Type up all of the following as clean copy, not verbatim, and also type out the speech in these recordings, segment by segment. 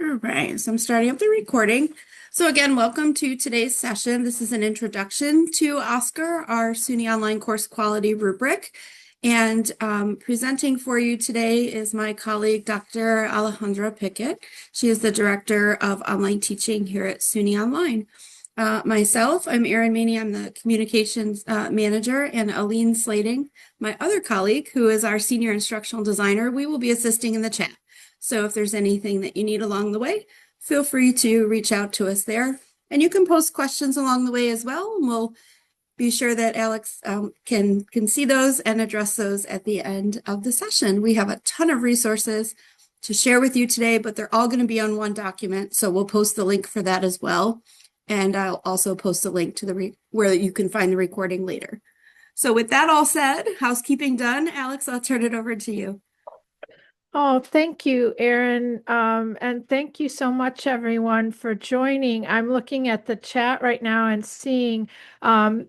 All right, so I'm starting up the recording. So again, welcome to today's session. This is an introduction to OSCQR, our SUNY online course quality rubric. And presenting for you today is my colleague, Dr. Alejandra Pickett. She is the Director of Online Teaching here at SUNY Online. Myself, I'm Erin Maney. I'm the Communications Manager, and Aline Slating, my other colleague, who is our Senior Instructional Designer. We will be assisting in the chat. So if there's anything that you need along the way, feel free to reach out to us there. And you can post questions along the way as well, and we'll be sure that Alex can see those and address those at the end of the session. We have a ton of resources to share with you today, but they're all going to be on one document. So we'll post the link for that as well. And I'll also post a link to the where you can find the recording later. So with that all said, housekeeping done, Alex, I'll turn it over to you. Oh, thank you, Erin. And thank you so much, everyone, for joining. I'm looking at the chat right now and seeing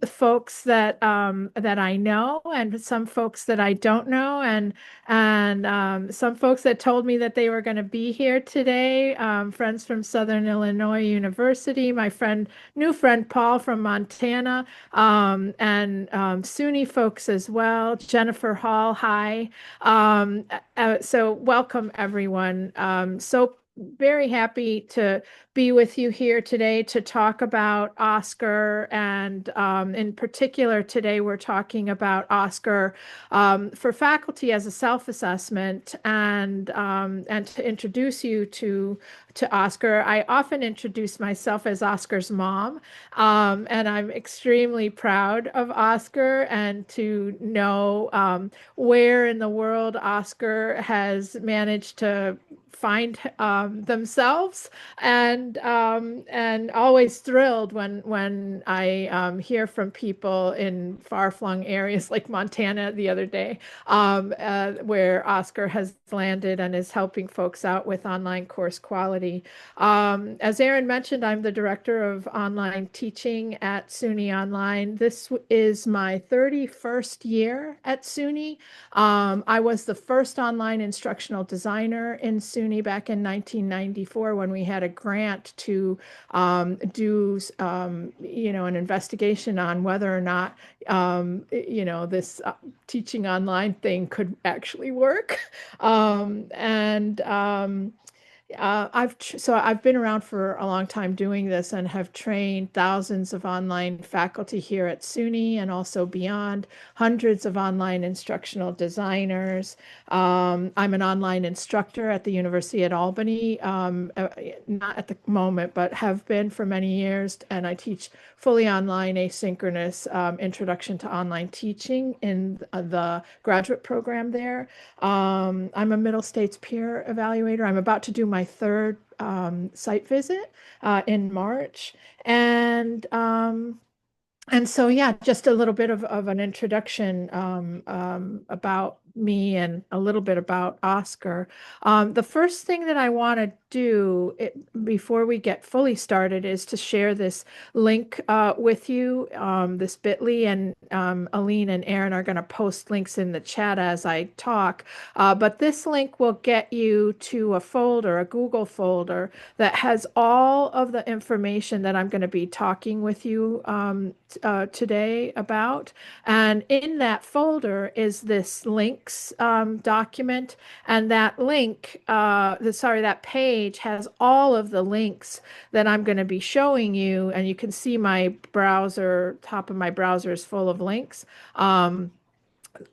folks that I know, and some folks that I don't know, and some folks that told me that they were going to be here today. Friends from Southern Illinois University, my new friend Paul from Montana, and SUNY folks as well. Jennifer Hall, hi. So welcome everyone. So very happy to be with you here today to talk about OSCQR, and in particular today we're talking about OSCQR for faculty as a self-assessment, and to introduce you to OSCQR. I often introduce myself as OSCQR's mom, and I'm extremely proud of OSCQR and to know where in the world OSCQR has managed to find themselves, and always thrilled when I hear from people in far-flung areas like Montana the other day, where OSCQR has landed and is helping folks out with online course quality. As Erin mentioned, I'm the Director of Online Teaching at SUNY Online. This is my 31st year at SUNY. I was the first online instructional designer in SUNY back in 1994 when we had a grant to do, an investigation on whether or not, this teaching online thing could actually work. And I've been around for a long time doing this and have trained thousands of online faculty here at SUNY and also beyond, hundreds of online instructional designers. I'm an online instructor at the University at Albany, not at the moment, but have been for many years, and I teach fully online asynchronous introduction to online teaching in the graduate program there. I'm a Middle States peer evaluator. I'm about to do my third site visit in March. And so, yeah, just a little bit of an introduction about me and a little bit about OSCQR. The first thing that I want to do before we get fully started is to share this link with you, this bit.ly, and Aline and Erin are going to post links in the chat as I talk. But this link will get you to a folder, a Google folder, that has all of the information that I'm going to be talking with you today about. And in that folder is this links document. And that link, that page has all of the links that I'm going to be showing you. And you can see my browser, top of my browser is full of links.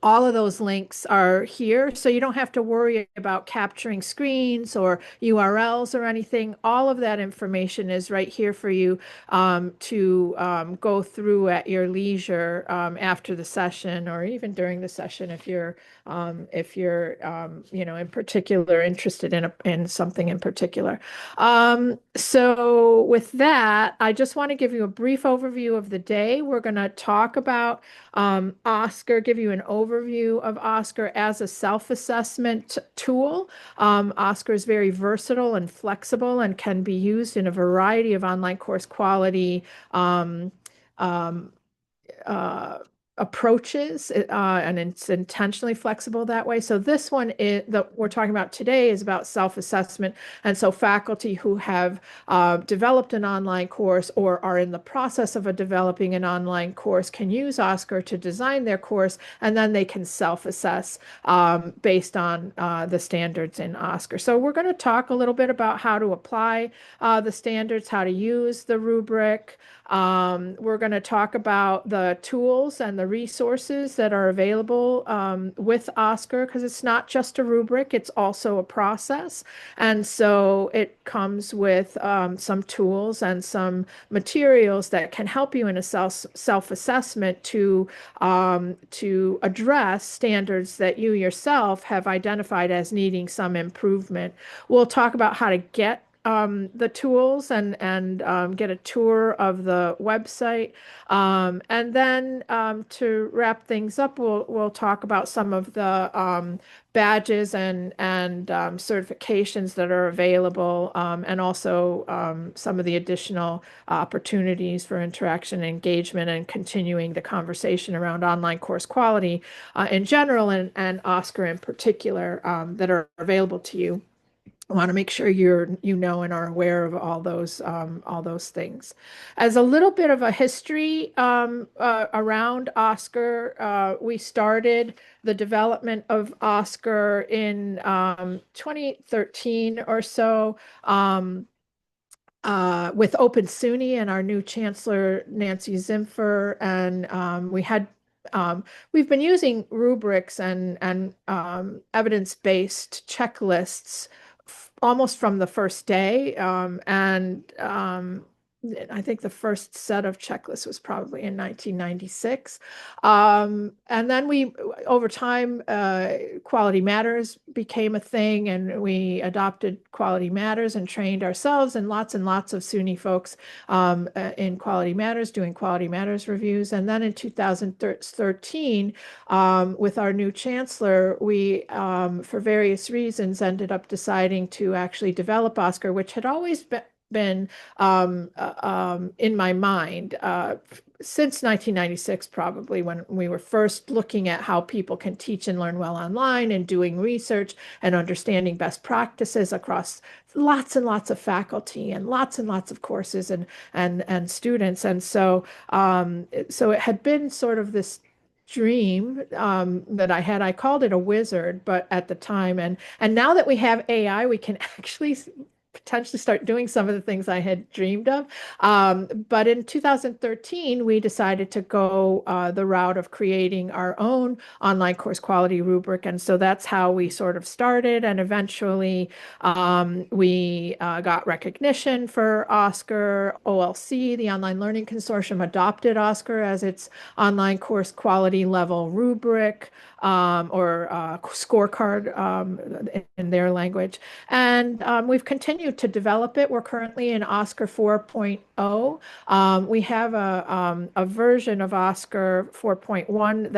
All of those links are here, so you don't have to worry about capturing screens or URLs or anything. All of that information is right here for you to go through at your leisure after the session, or even during the session if you're in particular interested in something in particular. So with that, I just want to give you a brief overview of the day. We're going to talk about OSCQR, give you an overview of OSCQR as a self-assessment tool. OSCQR is very versatile and flexible and can be used in a variety of online course quality um, uh, approaches, and it's intentionally flexible that way. So this one that we're talking about today is about self-assessment. And so faculty who have developed an online course or are in the process of developing an online course can use OSCQR to design their course, and then they can self-assess based on the standards in OSCQR. So we're going to talk a little bit about how to apply the standards, how to use the rubric. We're going to talk about the tools and the resources that are available with OSCQR, because it's not just a rubric, it's also a process. And so it comes with some tools and some materials that can help you in a self-assessment to address standards that you yourself have identified as needing some improvement. We'll talk about how to get the tools and get a tour of the website. And then to wrap things up, we'll talk about some of the badges and certifications that are available, and also some of the additional opportunities for interaction and engagement and continuing the conversation around online course quality in general and OSCQR in particular that are available to you. I want to make sure you know and are aware of all those things. As a little bit of a history around OSCQR, we started the development of OSCQR in 2013 or so. With Open SUNY and our new chancellor, Nancy Zimpher, and we've been using rubrics and evidence-based checklists almost from the first day. I think the first set of checklists was probably in 1996. And then over time, Quality Matters became a thing, and we adopted Quality Matters and trained ourselves and lots of SUNY folks in Quality Matters, doing Quality Matters reviews. And then in 2013, with our new chancellor, we, for various reasons, ended up deciding to actually develop OSCQR, which had always been in my mind since 1996, probably, when we were first looking at how people can teach and learn well online and doing research and understanding best practices across lots and lots of faculty and lots of courses and students. And so so it had been sort of this dream that I had. I called it a wizard, but at the time, and now that we have AI, we can actually potentially start doing some of the things I had dreamed of. But in 2013, we decided to go the route of creating our own online course quality rubric. And so that's how we sort of started. And eventually we got recognition for OSCQR. OLC, the Online Learning Consortium, adopted OSCQR as its online course quality level rubric, or scorecard in their language. And we've continued to develop it. We're currently in OSCQR 4.0. We have a version of OSCQR 4.1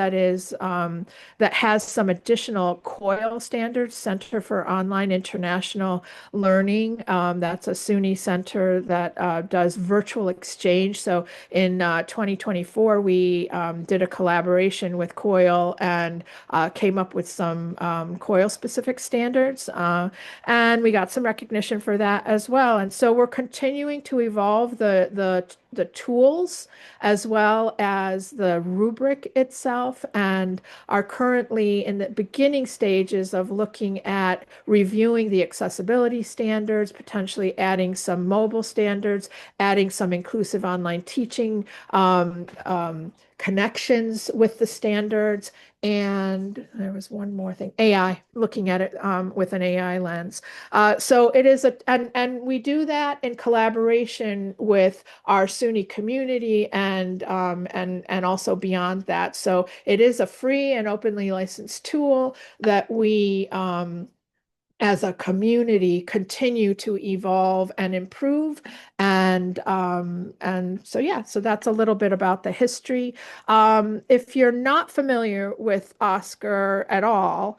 that has some additional COIL standards, Center for Online International Learning. That's a SUNY center that does virtual exchange. So in 2024, we did a collaboration with COIL and came up with some COIL-specific standards. And we got some recognition for that as well. And so we're continuing to evolve the tools as well as the rubric itself, and are currently in the beginning stages of looking at reviewing the accessibility standards, potentially adding some mobile standards, adding some inclusive online teaching connections with the standards. And there was one more thing, AI, looking at it with an AI lens. So it is and we do that in collaboration with our SUNY community and also beyond that. So it is a free and openly licensed tool that we as a community continue to evolve and improve. And so yeah, so that's a little bit about the history. If you're not familiar with OSCQR at all,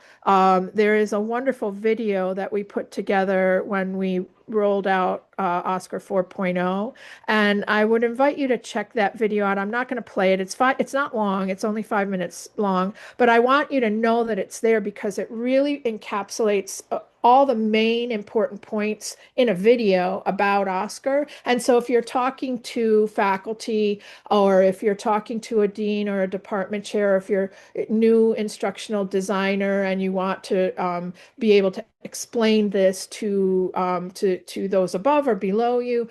there is a wonderful video that we put together when we rolled out OSCQR 4.0, and I would invite you to check that video out. I'm not going to play it. It's not long. It's only 5 minutes long, but I want you to know that it's there because it really encapsulates all the main important points in a video about OSCQR. And so if you're talking to faculty, or if you're talking to a dean or a department chair, or if you're a new instructional designer and you want to be able to explain this to those above or below you,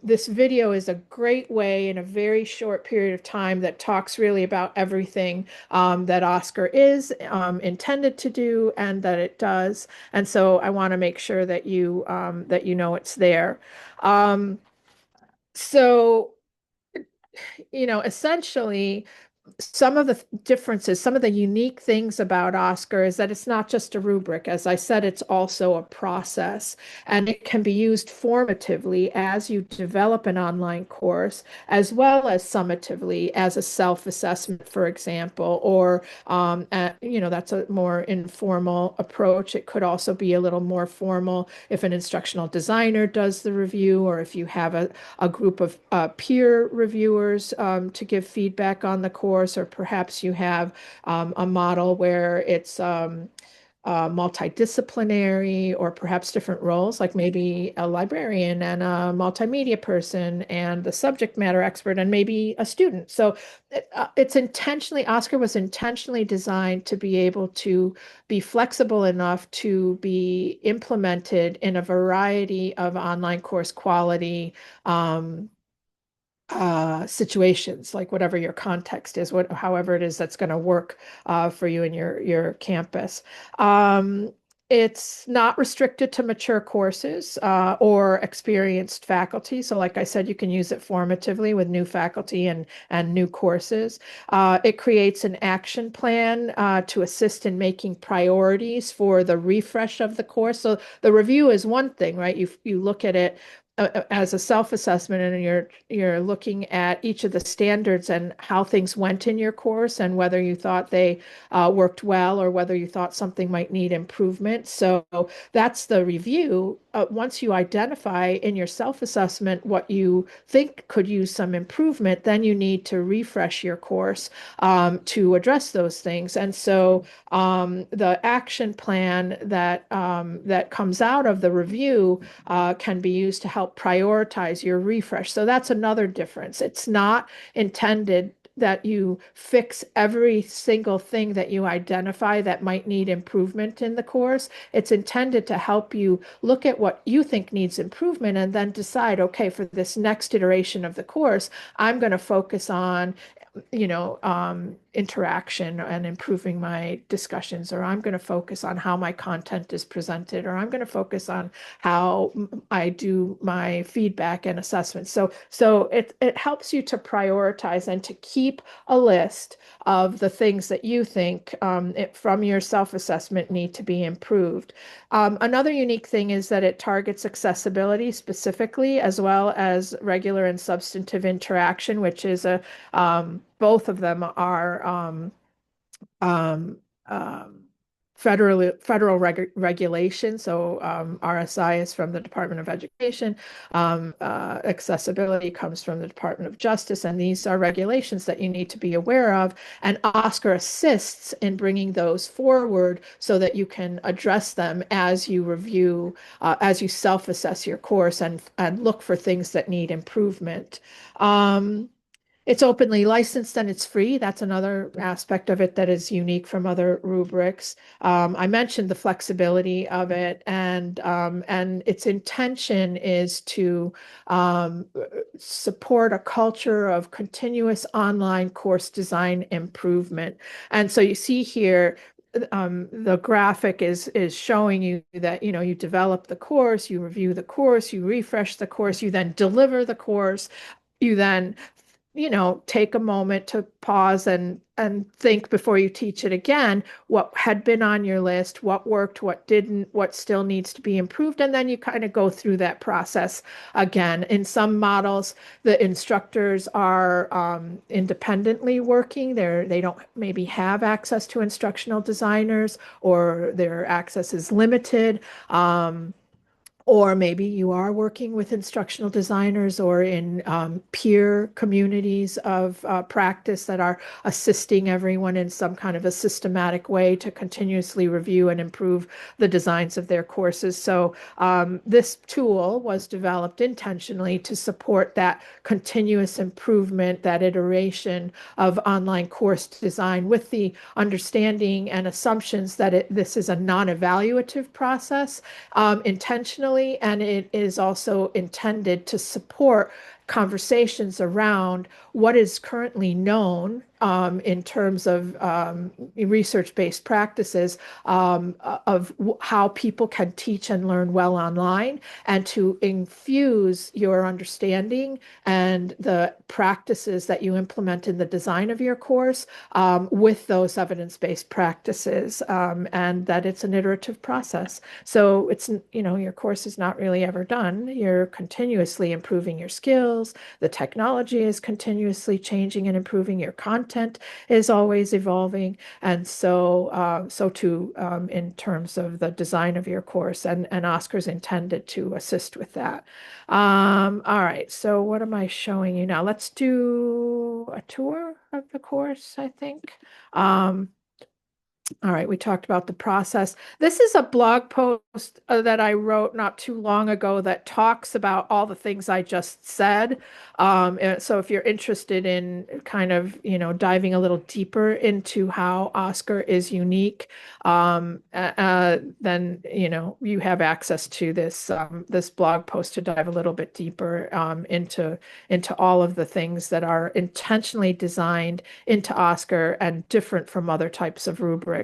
this video is a great way in a very short period of time that talks really about everything that OSCQR is intended to do and that it does. And so I want to make sure that you know it's there. Um, so, essentially, some of the differences, some of the unique things about OSCQR is that it's not just a rubric. As I said, it's also a process, and it can be used formatively as you develop an online course, as well as summatively as a self-assessment, for example, or that's a more informal approach. It could also be a little more formal if an instructional designer does the review, or if you have a group of peer reviewers to give feedback on the course, or perhaps you have a model where it's multidisciplinary, or perhaps different roles, like maybe a librarian and a multimedia person and the subject matter expert and maybe a student. So it's intentionally, OSCQR was intentionally designed to be able to be flexible enough to be implemented in a variety of online course quality situations, like whatever your context is, however it is that's going to work for you and your campus. Um, it's not restricted to mature courses or experienced faculty. So, like I said, you can use it formatively with new faculty and new courses. It creates an action plan to assist in making priorities for the refresh of the course. So the review is one thing, right? You look at it as a self-assessment, and you're looking at each of the standards and how things went in your course and whether you thought they worked well or whether you thought something might need improvement. So that's the review. Once you identify in your self-assessment what you think could use some improvement, then you need to refresh your course to address those things. And so the action plan that comes out of the review can be used to help prioritize your refresh. So that's another difference. It's not intended that you fix every single thing that you identify that might need improvement in the course. It's intended to help you look at what you think needs improvement and then decide, okay, for this next iteration of the course, I'm going to focus on interaction and improving my discussions, or I'm going to focus on how my content is presented, or I'm going to focus on how I do my feedback and assessment. So it helps you to prioritize and to keep a list of the things that you think from your self-assessment need to be improved. Another unique thing is that it targets accessibility specifically, as well as regular and substantive interaction, which is both of them are um, um, federal regulation. So RSI is from the Department of Education. Accessibility comes from the Department of Justice, and these are regulations that you need to be aware of. And OSCQR assists in bringing those forward so that you can address them as you review, as you self-assess your course and look for things that need improvement. It's openly licensed and it's free. That's another aspect of it that is unique from other rubrics. I mentioned the flexibility of it, and its intention is to support a culture of continuous online course design improvement. And so you see here, the graphic is showing you that you develop the course, you review the course, you refresh the course, you then deliver the course, you then take a moment to pause and think before you teach it again, what had been on your list, what worked, what didn't, what still needs to be improved. And then you kind of go through that process again. In some models, the instructors are independently working. They don't maybe have access to instructional designers, or their access is limited. Or maybe you are working with instructional designers or in peer communities of practice that are assisting everyone in some kind of a systematic way to continuously review and improve the designs of their courses. So this tool was developed intentionally to support that continuous improvement, that iteration of online course design with the understanding and assumptions that this is a non-evaluative process intentionally, and it is also intended to support conversations around what is currently known in terms of research-based practices of how people can teach and learn well online, and to infuse your understanding and the practices that you implement in the design of your course with those evidence-based practices, and that it's an iterative process. So it's, your course is not really ever done. You're continuously improving your skills. The technology is continuously changing and improving. Your content is always evolving. And so too, in terms of the design of your course, and Oscar's intended to assist with that. All right. So what am I showing you now? Let's do a tour of the course, I think. All right, we talked about the process. This is a blog post that I wrote not too long ago that talks about all the things I just said. So if you're interested in kind of, diving a little deeper into how Oscar is unique, then, you have access to this blog post to dive a little bit deeper into all of the things that are intentionally designed into Oscar and different from other types of rubrics.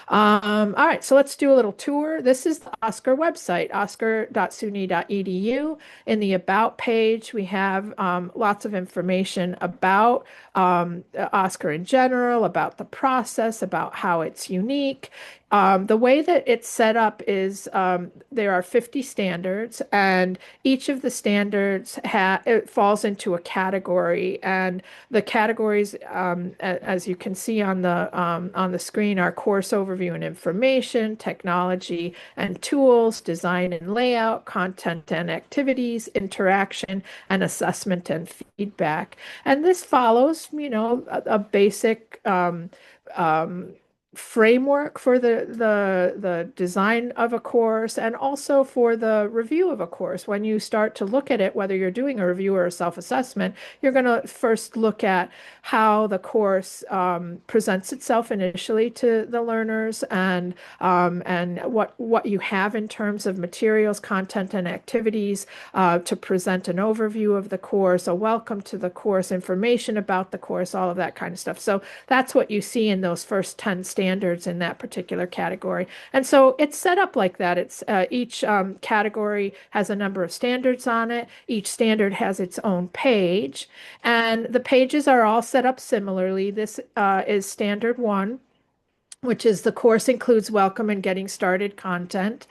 All right, so let's do a little tour. This is the Oscar website, oscar.suny.edu. In the About page, we have lots of information about Oscar in general, about the process, about how it's unique. The way that it's set up is there are 50 standards, and each of the standards it falls into a category. And the categories, as you can see on the screen, are course overview and information, technology and tools, design and layout, content and activities, interaction, and assessment and feedback. And this follows, a basic framework for the design of a course, and also for the review of a course. When you start to look at it, whether you're doing a review or a self-assessment, you're going to first look at how the course presents itself initially to the learners, and what you have in terms of materials, content, and activities to present an overview of the course, a welcome to the course, information about the course, all of that kind of stuff. So that's what you see in those first 10 standards in that particular category. And so it's set up like that. It's each category has a number of standards on it. Each standard has its own page, and the pages are all set up similarly. This is standard 1, which is the course includes welcome and getting started content.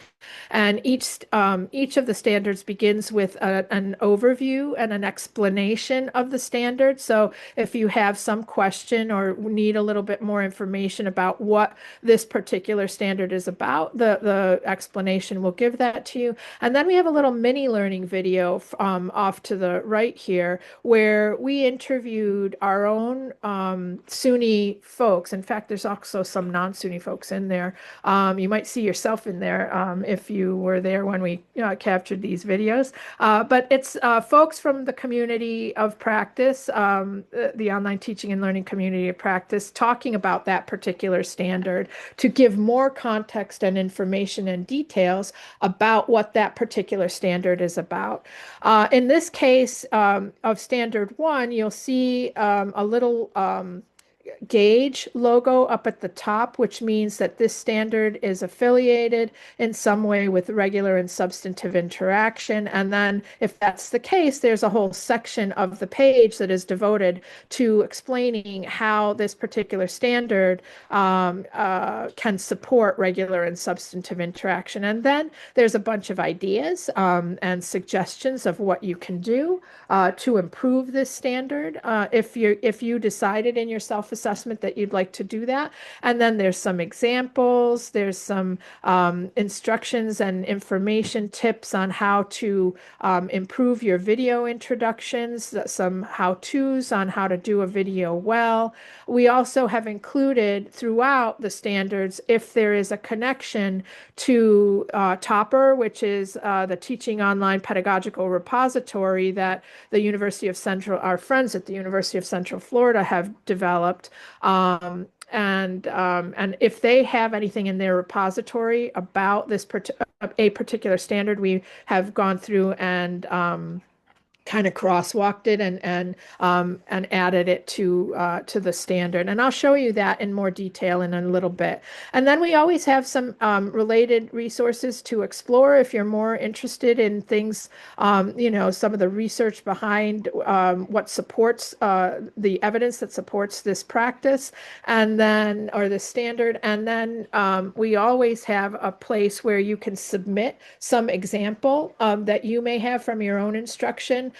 And each of the standards begins with an overview and an explanation of the standard. So if you have some question or need a little bit more information about what this particular standard is about, the explanation will give that to you. And then we have a little mini learning video off to the right here, where we interviewed our own SUNY folks. In fact, there's also some non-SUNY folks in there. You might see yourself in there if you were there when we captured these videos. But it's folks from the community of practice, the online teaching and learning community of practice, talking about that particular standard to give more context and information and details about what that particular standard is about. In this case of standard 1, you'll see a little gauge logo up at the top, which means that this standard is affiliated in some way with regular and substantive interaction. And then if that's the case, there's a whole section of the page that is devoted to explaining how this particular standard can support regular and substantive interaction. And then there's a bunch of ideas and suggestions of what you can do to improve this standard. If you decided in your self-assessment self-assessment that you'd like to do that. And then there's some examples, there's some instructions and information tips on how to improve your video introductions, some how-tos on how to do a video well. We also have included throughout the standards if there is a connection to Topper, which is the Teaching Online Pedagogical Repository that the University of Central, our friends at the University of Central Florida have developed. And if they have anything in their repository about this a particular standard, we have gone through and kind of crosswalked it and added it to the standard. And I'll show you that in more detail in a little bit. And then we always have some related resources to explore if you're more interested in things, some of the research behind what supports the evidence that supports this practice, and then or the standard. And then we always have a place where you can submit some example that you may have from your own instruction,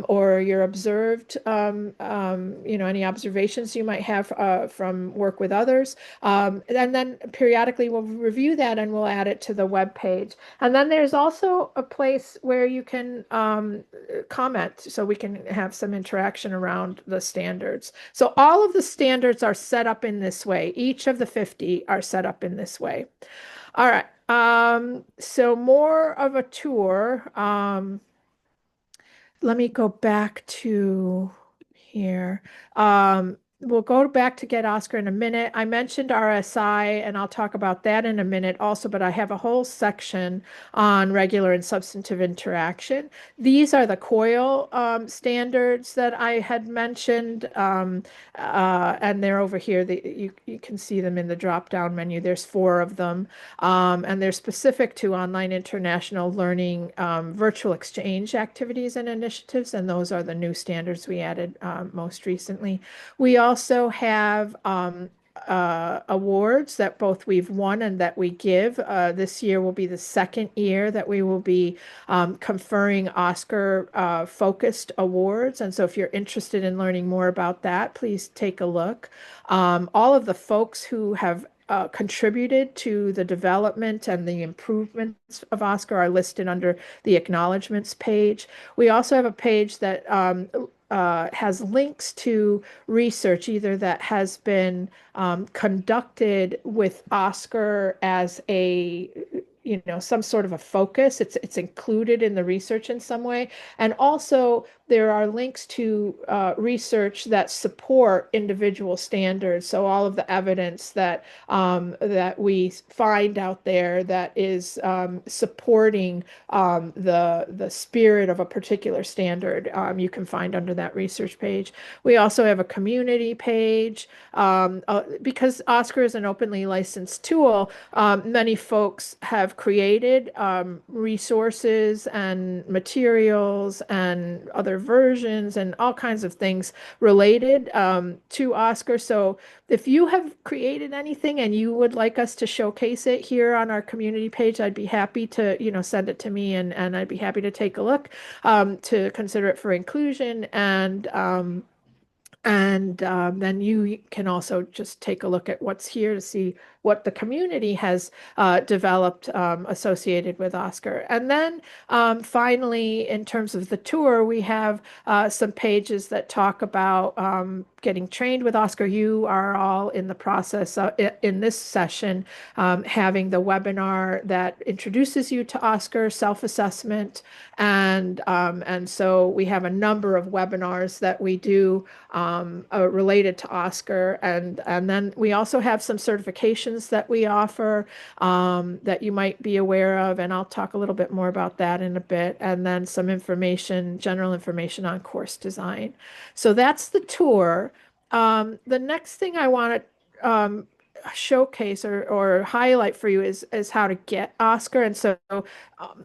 or your observed, any observations you might have from work with others. And then periodically we'll review that and we'll add it to the web page. And then there's also a place where you can comment, so we can have some interaction around the standards. So all of the standards are set up in this way. Each of the 50 are set up in this way. All right. So more of a tour. Let me go back to here. We'll go back to Get Oscar in a minute. I mentioned RSI, and I'll talk about that in a minute also, but I have a whole section on regular and substantive interaction. These are the COIL standards that I had mentioned, and they're over here. You can see them in the drop-down menu. There's 4 of them, and they're specific to online international learning, virtual exchange activities and initiatives, and those are the new standards we added most recently. We also have awards that both we've won and that we give. This year will be the 2nd year that we will be conferring Oscar focused awards. And so if you're interested in learning more about that, please take a look. All of the folks who have contributed to the development and the improvements of Oscar are listed under the acknowledgments page. We also have a page that has links to research, either that has been conducted with Oscar as a some sort of a focus. It's included in the research in some way. And also there are links to research that support individual standards. So all of the evidence that we find out there that is supporting the spirit of a particular standard, you can find under that research page. We also have a community page. Because Oscar is an openly licensed tool, many folks have created resources and materials and other versions and all kinds of things related to Oscar. So if you have created anything and you would like us to showcase it here on our community page, I'd be happy to, send it to me, and I'd be happy to take a look to consider it for inclusion. And then you can also just take a look at what's here to see what the community has developed associated with Oscar. And then finally, in terms of the tour, we have some pages that talk about getting trained with Oscar. You are all in the process in this session having the webinar that introduces you to Oscar self-assessment. And so we have a number of webinars that we do related to Oscar. And then we also have some certifications that we offer that you might be aware of. And I'll talk a little bit more about that in a bit. And then some information, general information on course design. So that's the tour. The next thing I want to showcase or highlight for you is how to get Oscar. And so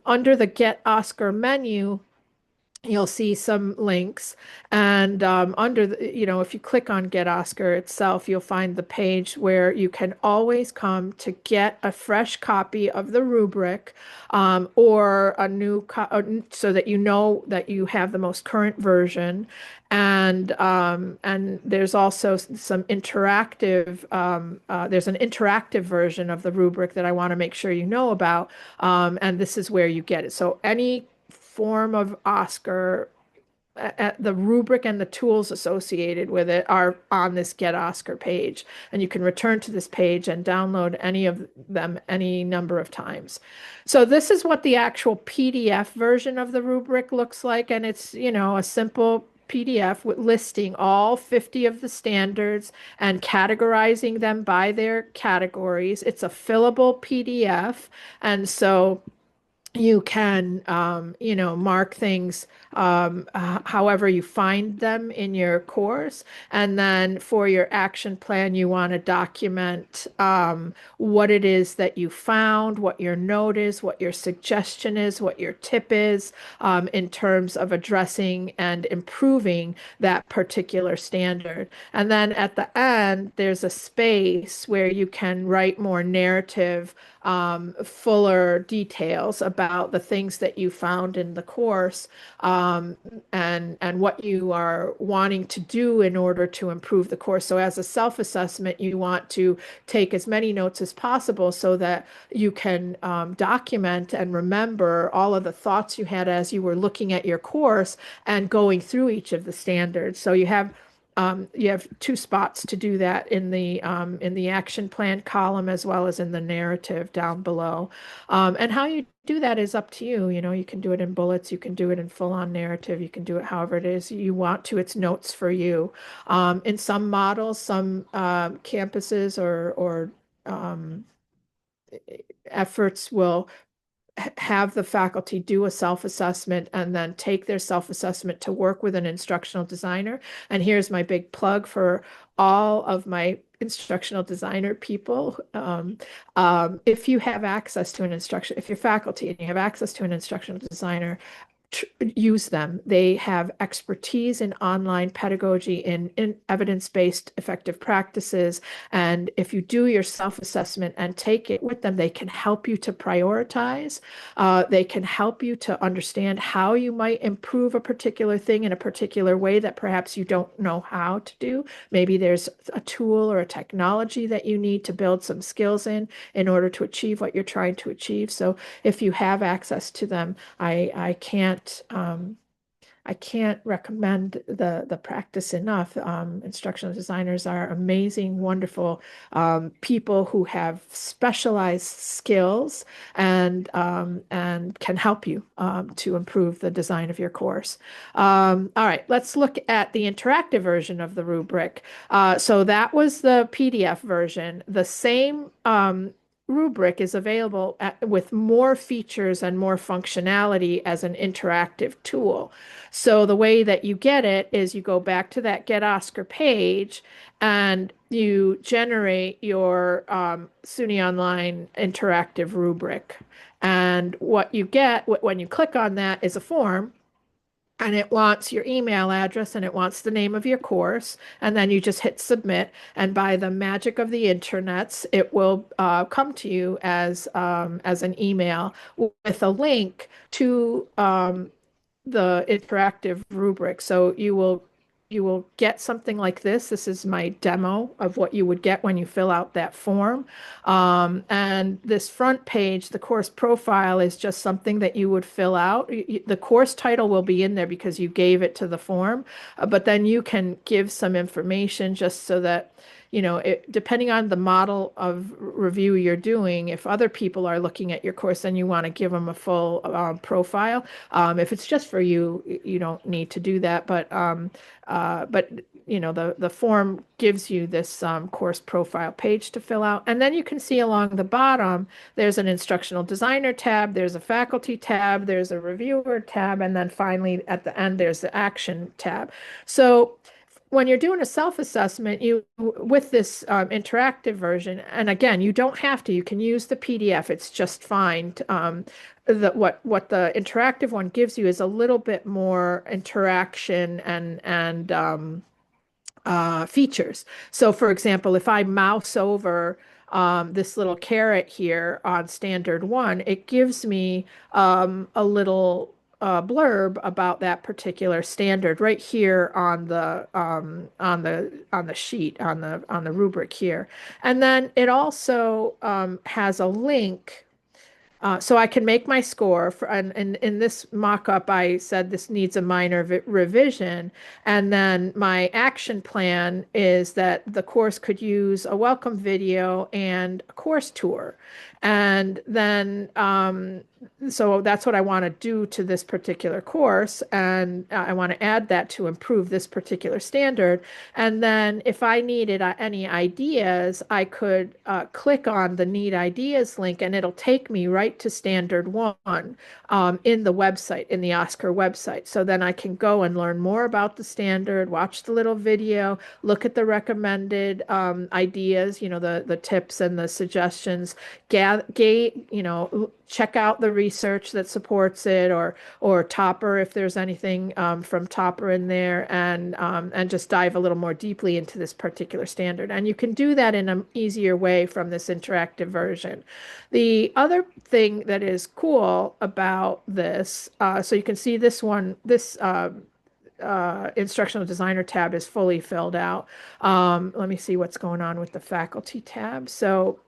under the Get Oscar menu, you'll see some links. And under the, if you click on Get Oscar itself, you'll find the page where you can always come to get a fresh copy of the rubric, or a new so that you know that you have the most current version. And there's also some interactive, there's an interactive version of the rubric that I want to make sure you know about. And this is where you get it. So any form of Oscar, the rubric and the tools associated with it are on this Get Oscar page. And you can return to this page and download any of them any number of times. So this is what the actual PDF version of the rubric looks like. And it's, a simple PDF with listing all 50 of the standards and categorizing them by their categories. It's a fillable PDF. And so you can, mark things however you find them in your course. And then for your action plan, you want to document what it is that you found, what your note is, what your suggestion is, what your tip is, in terms of addressing and improving that particular standard. And then at the end, there's a space where you can write more narrative, fuller details about the things that you found in the course, and what you are wanting to do in order to improve the course. So as a self-assessment, you want to take as many notes as possible so that you can document and remember all of the thoughts you had as you were looking at your course and going through each of the standards. So you have two spots to do that in the action plan column as well as in the narrative down below. And how you do that is up to you. You can do it in bullets, you can do it in full-on narrative, you can do it however it is you want to. It's notes for you. In some models, some campuses or efforts will have the faculty do a self-assessment and then take their self-assessment to work with an instructional designer. And here's my big plug for all of my instructional designer people. If you have access to if you're faculty and you have access to an instructional designer, use them. They have expertise in online pedagogy, in evidence-based effective practices. And if you do your self-assessment and take it with them, they can help you to prioritize. They can help you to understand how you might improve a particular thing in a particular way that perhaps you don't know how to do. Maybe there's a tool or a technology that you need to build some skills in order to achieve what you're trying to achieve. So if you have access to them, I can't recommend the practice enough. Instructional designers are amazing, wonderful people who have specialized skills and can help you to improve the design of your course. All right, let's look at the interactive version of the rubric. So that was the PDF version. The same rubric is available with more features and more functionality as an interactive tool. So the way that you get it is you go back to that Get Oscar page and you generate your SUNY Online interactive rubric. And what you get when you click on that is a form. And it wants your email address and it wants the name of your course. And then you just hit submit. And by the magic of the internets, it will come to you as an email with a link to the interactive rubric. So you will get something like this. This is my demo of what you would get when you fill out that form. And this front page, the course profile, is just something that you would fill out. The course title will be in there because you gave it to the form, but then you can give some information just so that depending on the model of review you're doing, if other people are looking at your course, then you want to give them a full profile. If it's just for you, you don't need to do that. But the form gives you this course profile page to fill out. And then you can see along the bottom, there's an instructional designer tab, there's a faculty tab, there's a reviewer tab, and then finally at the end, there's the action tab. So when you're doing a self-assessment, you with this interactive version, and again, you don't have to. You can use the PDF. It's just fine. What the interactive one gives you is a little bit more interaction and features. So, for example, if I mouse over this little caret here on standard one, it gives me a little blurb about that particular standard right here on the sheet on the rubric here, and then it also has a link so I can make my score for, and in this mock-up, I said this needs a minor revision. And then my action plan is that the course could use a welcome video and a course tour. And then, so that's what I want to do to this particular course. And I want to add that to improve this particular standard. And then if I needed any ideas, I could click on the Need Ideas link and it'll take me right to standard one in the website, in the OSCQR website. So then I can go and learn more about the standard, watch the little video, look at the recommended ideas, the tips and the suggestions, check out the research that supports it, or Topper if there's anything from Topper in there, and just dive a little more deeply into this particular standard. And you can do that in an easier way from this interactive version. The other thing that is cool about this, so you can see this one, this instructional designer tab is fully filled out. Let me see what's going on with the faculty tab. So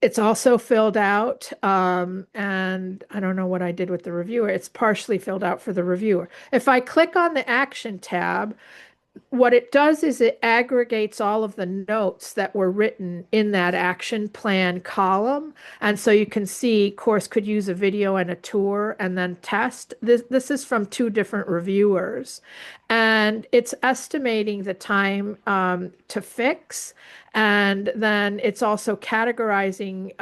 it's also filled out, and I don't know what I did with the reviewer. It's partially filled out for the reviewer. If I click on the action tab, what it does is it aggregates all of the notes that were written in that action plan column. And so you can see course could use a video and a tour and then test. This is from two different reviewers. And it's estimating the time to fix. And then it's also categorizing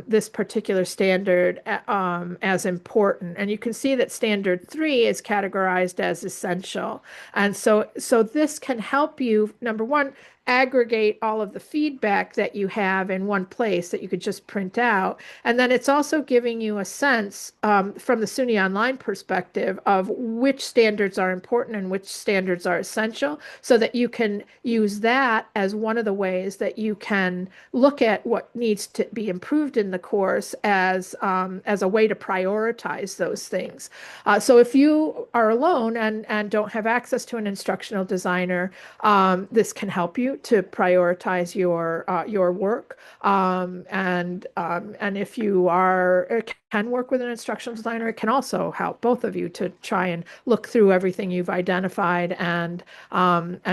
this particular standard as important. And you can see that standard 3 is categorized as essential. And so this can help you, number one, aggregate all of the feedback that you have in one place that you could just print out. And then it's also giving you a sense from the SUNY Online perspective of which standards are important and which standards are essential, so that you can use that as one of the ways that you can look at what needs to be improved in the course as a way to prioritize those things. So if you are alone and don't have access to an instructional designer, this can help you to prioritize your work. And if you can work with an instructional designer, it can also help both of you to try and look through everything you've identified and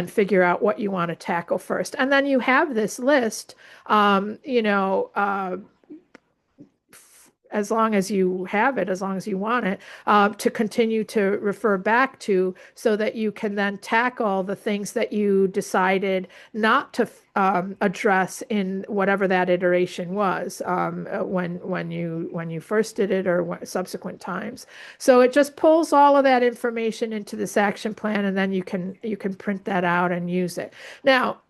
figure out what you want to tackle first. And then you have this list, as long as you have it, as long as you want it, to continue to refer back to, so that you can then tackle the things that you decided not to address in whatever that iteration was when you first did it, or subsequent times. So it just pulls all of that information into this action plan, and then you can print that out and use it. Now,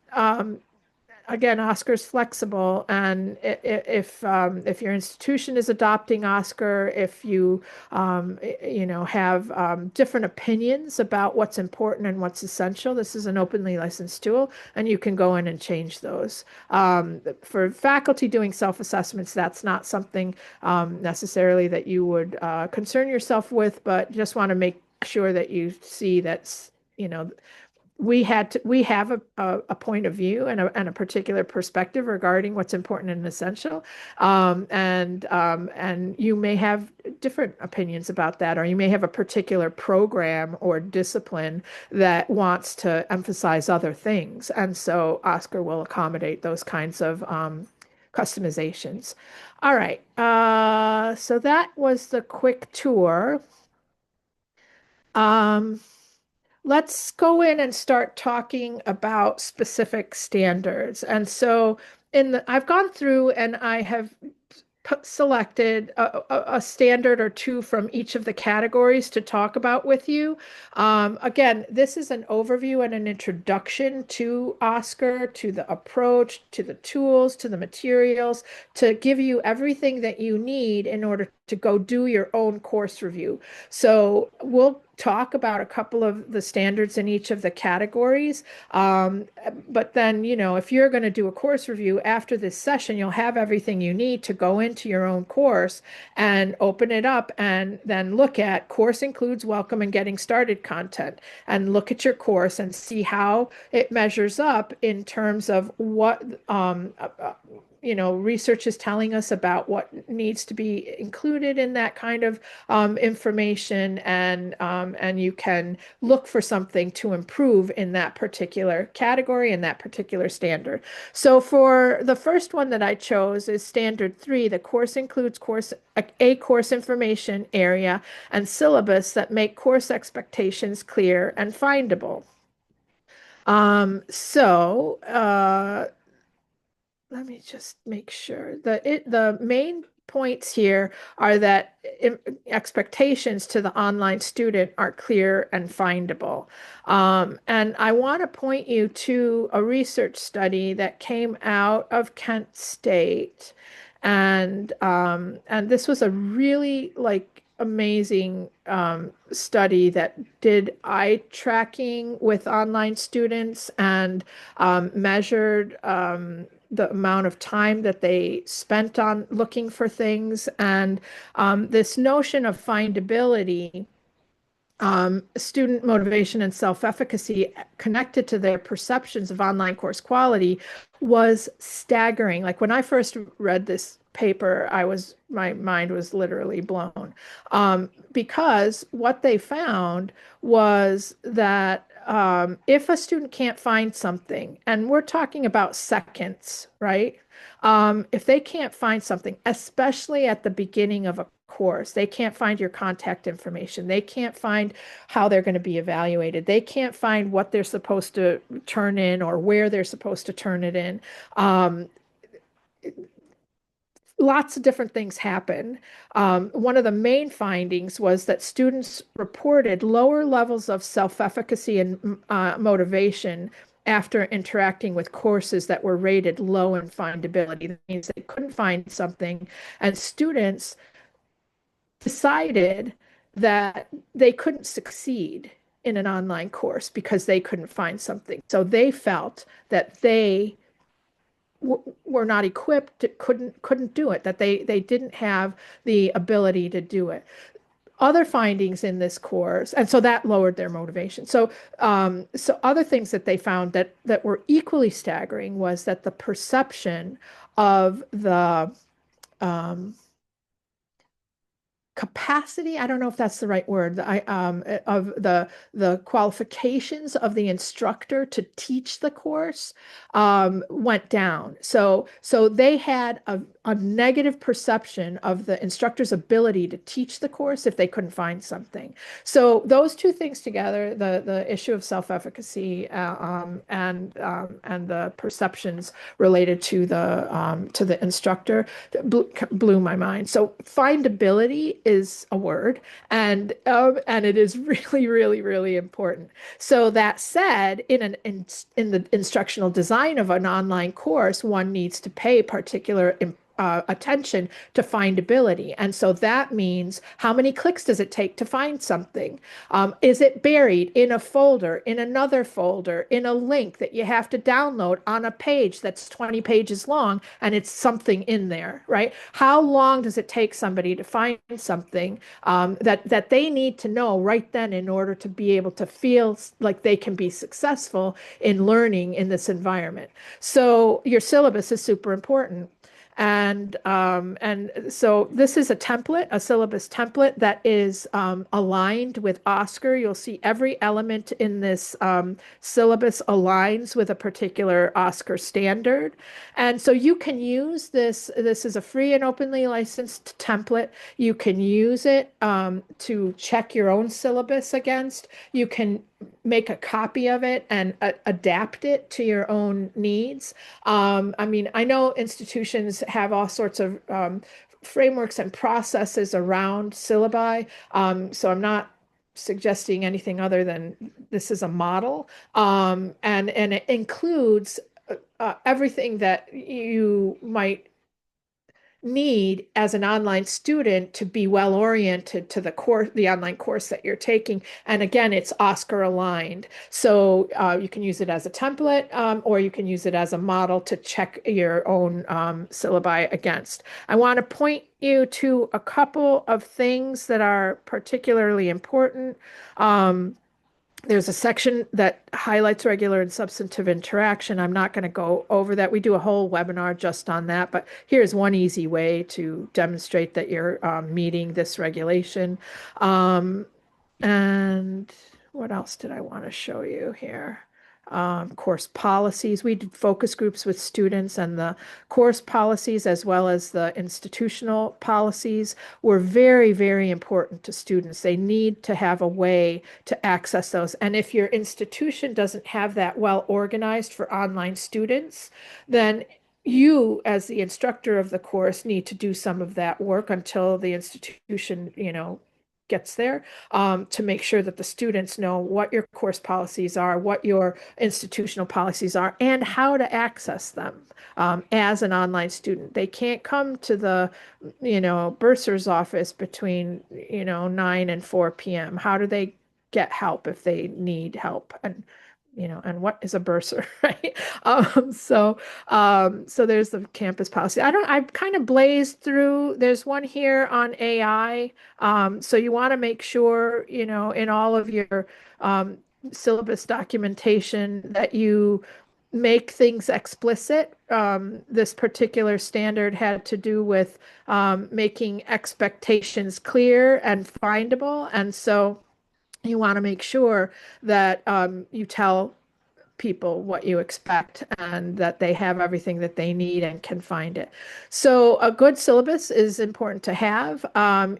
again, OSCQR's flexible, and if your institution is adopting OSCQR, if you have different opinions about what's important and what's essential, this is an openly licensed tool, and you can go in and change those. For faculty doing self-assessments, that's not something necessarily that you would concern yourself with, but just want to make sure that you see that's, we have a point of view and a particular perspective regarding what's important and essential, and you may have different opinions about that, or you may have a particular program or discipline that wants to emphasize other things, and so OSCQR will accommodate those kinds of customizations. All right, so that was the quick tour. Let's go in and start talking about specific standards. And so I've gone through and I have selected a standard or two from each of the categories to talk about with you. Again, this is an overview and an introduction to Oscar, to the approach, to the tools, to the materials, to give you everything that you need in order to go do your own course review. So we'll talk about a couple of the standards in each of the categories. But then, if you're going to do a course review after this session, you'll have everything you need to go into your own course and open it up and then look at course includes welcome and getting started content and look at your course and see how it measures up in terms of what research is telling us about what needs to be included in that kind of information, and you can look for something to improve in that particular category and that particular standard. So for the first one that I chose is standard 3. The course includes a course information area and syllabus that make course expectations clear and findable. Let me just make sure that the main points here are that expectations to the online student are clear and findable. And I want to point you to a research study that came out of Kent State. And this was a really amazing study that did eye tracking with online students and measured the amount of time that they spent on looking for things. And this notion of findability, student motivation and self-efficacy connected to their perceptions of online course quality was staggering. Like when I first read this paper, my mind was literally blown, because what they found was that if a student can't find something, and we're talking about seconds, right? If they can't find something, especially at the beginning of a course, they can't find your contact information. They can't find how they're going to be evaluated. They can't find what they're supposed to turn in or where they're supposed to turn it in. Lots of different things happen. One of the main findings was that students reported lower levels of self-efficacy and motivation after interacting with courses that were rated low in findability. That means they couldn't find something, and students decided that they couldn't succeed in an online course because they couldn't find something. So they felt that they were not equipped, couldn't do it, that they didn't have the ability to do it. Other findings in this course, and so that lowered their motivation. So other things that they found that were equally staggering was that the perception of the capacity, I don't know if that's the right word, of the qualifications of the instructor to teach the course went down. So they had a negative perception of the instructor's ability to teach the course if they couldn't find something. So those two things together, the issue of self-efficacy and the perceptions related to the instructor, blew my mind. So findability is a word, and it is really, really, really important. So that said, in the instructional design of an online course, one needs to pay particular attention to findability. And so that means how many clicks does it take to find something? Is it buried in a folder, in another folder, in a link that you have to download on a page that's 20 pages long and it's something in there, right? How long does it take somebody to find something that they need to know right then in order to be able to feel like they can be successful in learning in this environment? So your syllabus is super important. And so this is a template, a syllabus template that is aligned with OSCQR. You'll see every element in this syllabus aligns with a particular OSCQR standard. And so you can use this. This is a free and openly licensed template. You can use it to check your own syllabus against. You can make a copy of it and adapt it to your own needs. I mean, I know institutions have all sorts of frameworks and processes around syllabi. So I'm not suggesting anything other than this is a model, and it includes everything that you might need as an online student to be well oriented to the online course that you're taking. And again, it's Oscar aligned. So you can use it as a template, or you can use it as a model to check your own syllabi against. I want to point you to a couple of things that are particularly important. There's a section that highlights regular and substantive interaction. I'm not going to go over that. We do a whole webinar just on that, but here's one easy way to demonstrate that you're meeting this regulation. Um, and what else did I want to show you here? Course policies. We did focus groups with students, and the course policies as well as the institutional policies were very, very important to students. They need to have a way to access those. And if your institution doesn't have that well organized for online students, then you, as the instructor of the course, need to do some of that work until the institution, gets there, to make sure that the students know what your course policies are, what your institutional policies are, and how to access them as an online student. They can't come to the, bursar's office between, 9 and 4 p.m. How do they get help if they need help? And what is a bursar, right? So there's the campus policy. I kind of blazed through. There's one here on AI. So you want to make sure, in all of your syllabus documentation that you make things explicit. This particular standard had to do with making expectations clear and findable. And so you want to make sure that you tell people what you expect and that they have everything that they need and can find it. So a good syllabus is important to have.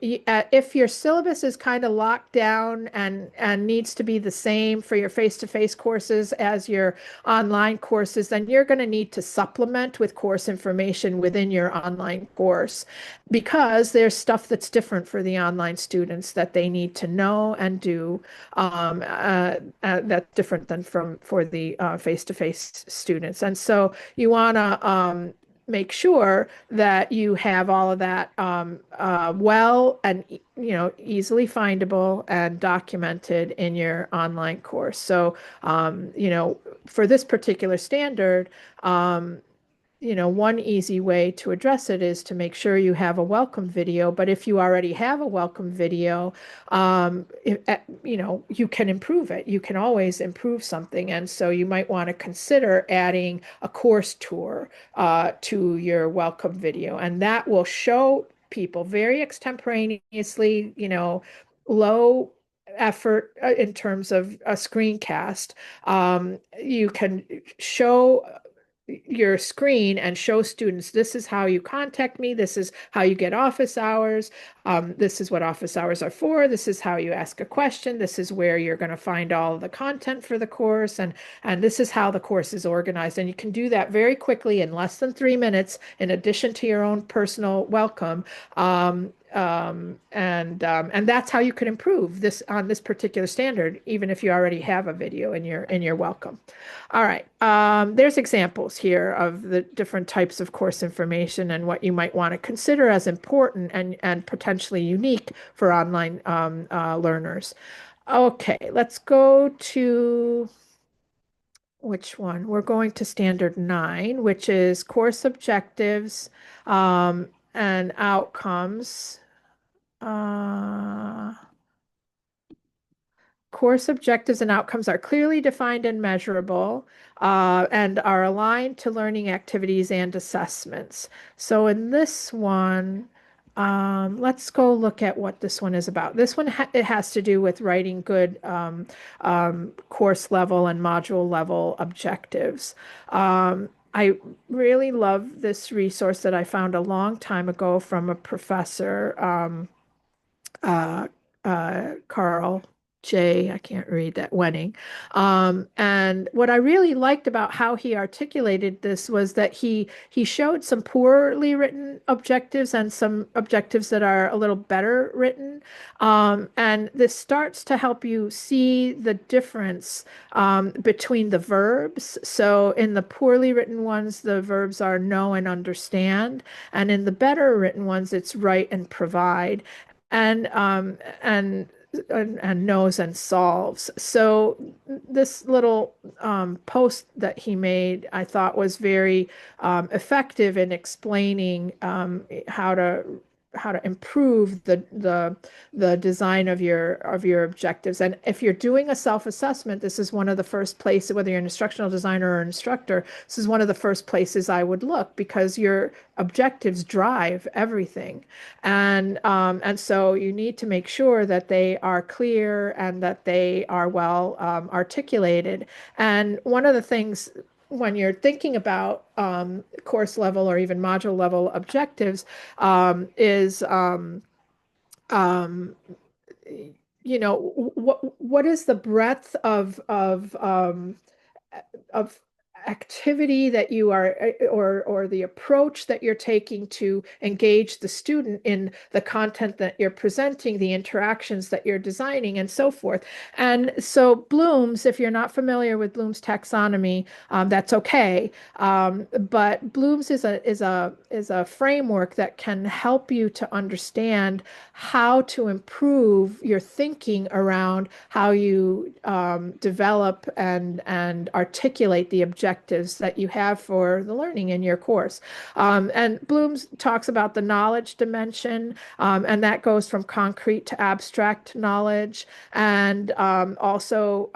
If your syllabus is kind of locked down and needs to be the same for your face-to-face courses as your online courses, then you're going to need to supplement with course information within your online course, because there's stuff that's different for the online students that they need to know and do, that's different than for the face-to-face students. And so you want to make sure that you have all of that well and easily findable and documented in your online course. So for this particular standard, one easy way to address it is to make sure you have a welcome video. But if you already have a welcome video, you can improve it. You can always improve something. And so you might want to consider adding a course tour to your welcome video. And that will show people very extemporaneously, low effort in terms of a screencast. You can show your screen and show students, this is how you contact me, this is how you get office hours, this is what office hours are for, this is how you ask a question, this is where you're going to find all of the content for the course, and this is how the course is organized. And you can do that very quickly in less than 3 minutes, in addition to your own personal welcome. And that's how you can improve this on this particular standard, even if you already have a video in your welcome. All right. There's examples here of the different types of course information and what you might want to consider as important and potentially unique for online learners. Okay, let's go to which one? We're going to standard 9, which is course objectives and outcomes. Course objectives and outcomes are clearly defined and measurable, and are aligned to learning activities and assessments. So in this one, let's go look at what this one is about. This one, it has to do with writing good course level and module level objectives. I really love this resource that I found a long time ago from a professor, Carl. I can't read that, Wenning. And what I really liked about how he articulated this was that he showed some poorly written objectives and some objectives that are a little better written. And this starts to help you see the difference between the verbs. So in the poorly written ones, the verbs are know and understand, and in the better written ones, it's write and provide. And knows and solves. So this little post that he made, I thought was very effective in explaining how to improve the design of your objectives. And if you're doing a self-assessment, this is one of the first places, whether you're an instructional designer or an instructor, this is one of the first places I would look because your objectives drive everything. And so you need to make sure that they are clear and that they are well articulated. And one of the things when you're thinking about course level or even module level objectives is um, what is the breadth of activity that you are or the approach that you're taking to engage the student in the content that you're presenting, the interactions that you're designing, and so forth. And so Bloom's, if you're not familiar with Bloom's taxonomy, that's okay. But Bloom's is a framework that can help you to understand how to improve your thinking around how you develop and articulate the objectives that you have for the learning in your course. And Bloom's talks about the knowledge dimension, and that goes from concrete to abstract knowledge, and also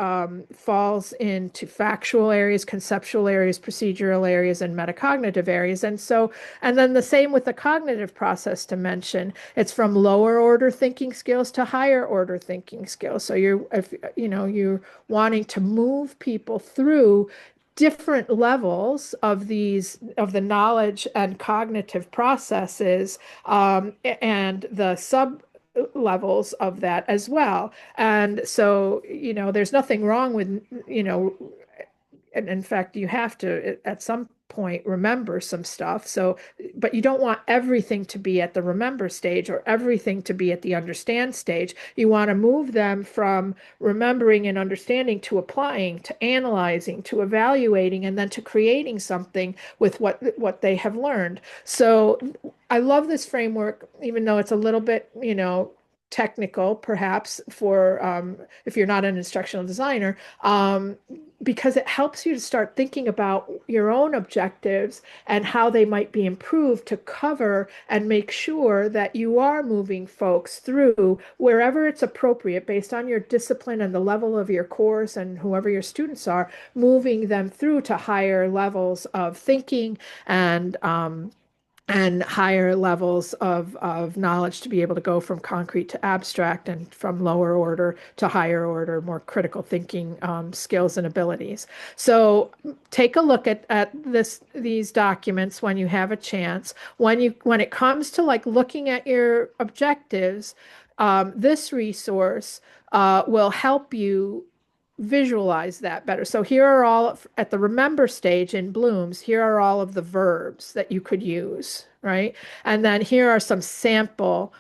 falls into factual areas, conceptual areas, procedural areas, and metacognitive areas. And then the same with the cognitive process dimension. It's from lower order thinking skills to higher order thinking skills. So you're wanting to move people through different levels of the knowledge and cognitive processes, and the sub levels of that as well. And so, there's nothing wrong with, and in fact, you have to at some point remember some stuff. So, but you don't want everything to be at the remember stage or everything to be at the understand stage. You want to move them from remembering and understanding to applying, to analyzing, to evaluating, and then to creating something with what they have learned. So I love this framework, even though it's a little bit, technical, perhaps, for if you're not an instructional designer, because it helps you to start thinking about your own objectives and how they might be improved to cover and make sure that you are moving folks through wherever it's appropriate based on your discipline and the level of your course and whoever your students are, moving them through to higher levels of thinking and higher levels of knowledge to be able to go from concrete to abstract and from lower order to higher order, more critical thinking skills and abilities. So take a look at these documents when you have a chance. When it comes to like looking at your objectives, this resource will help you visualize that better. So here are all at the remember stage in Bloom's, here are all of the verbs that you could use, right? And then here are some sample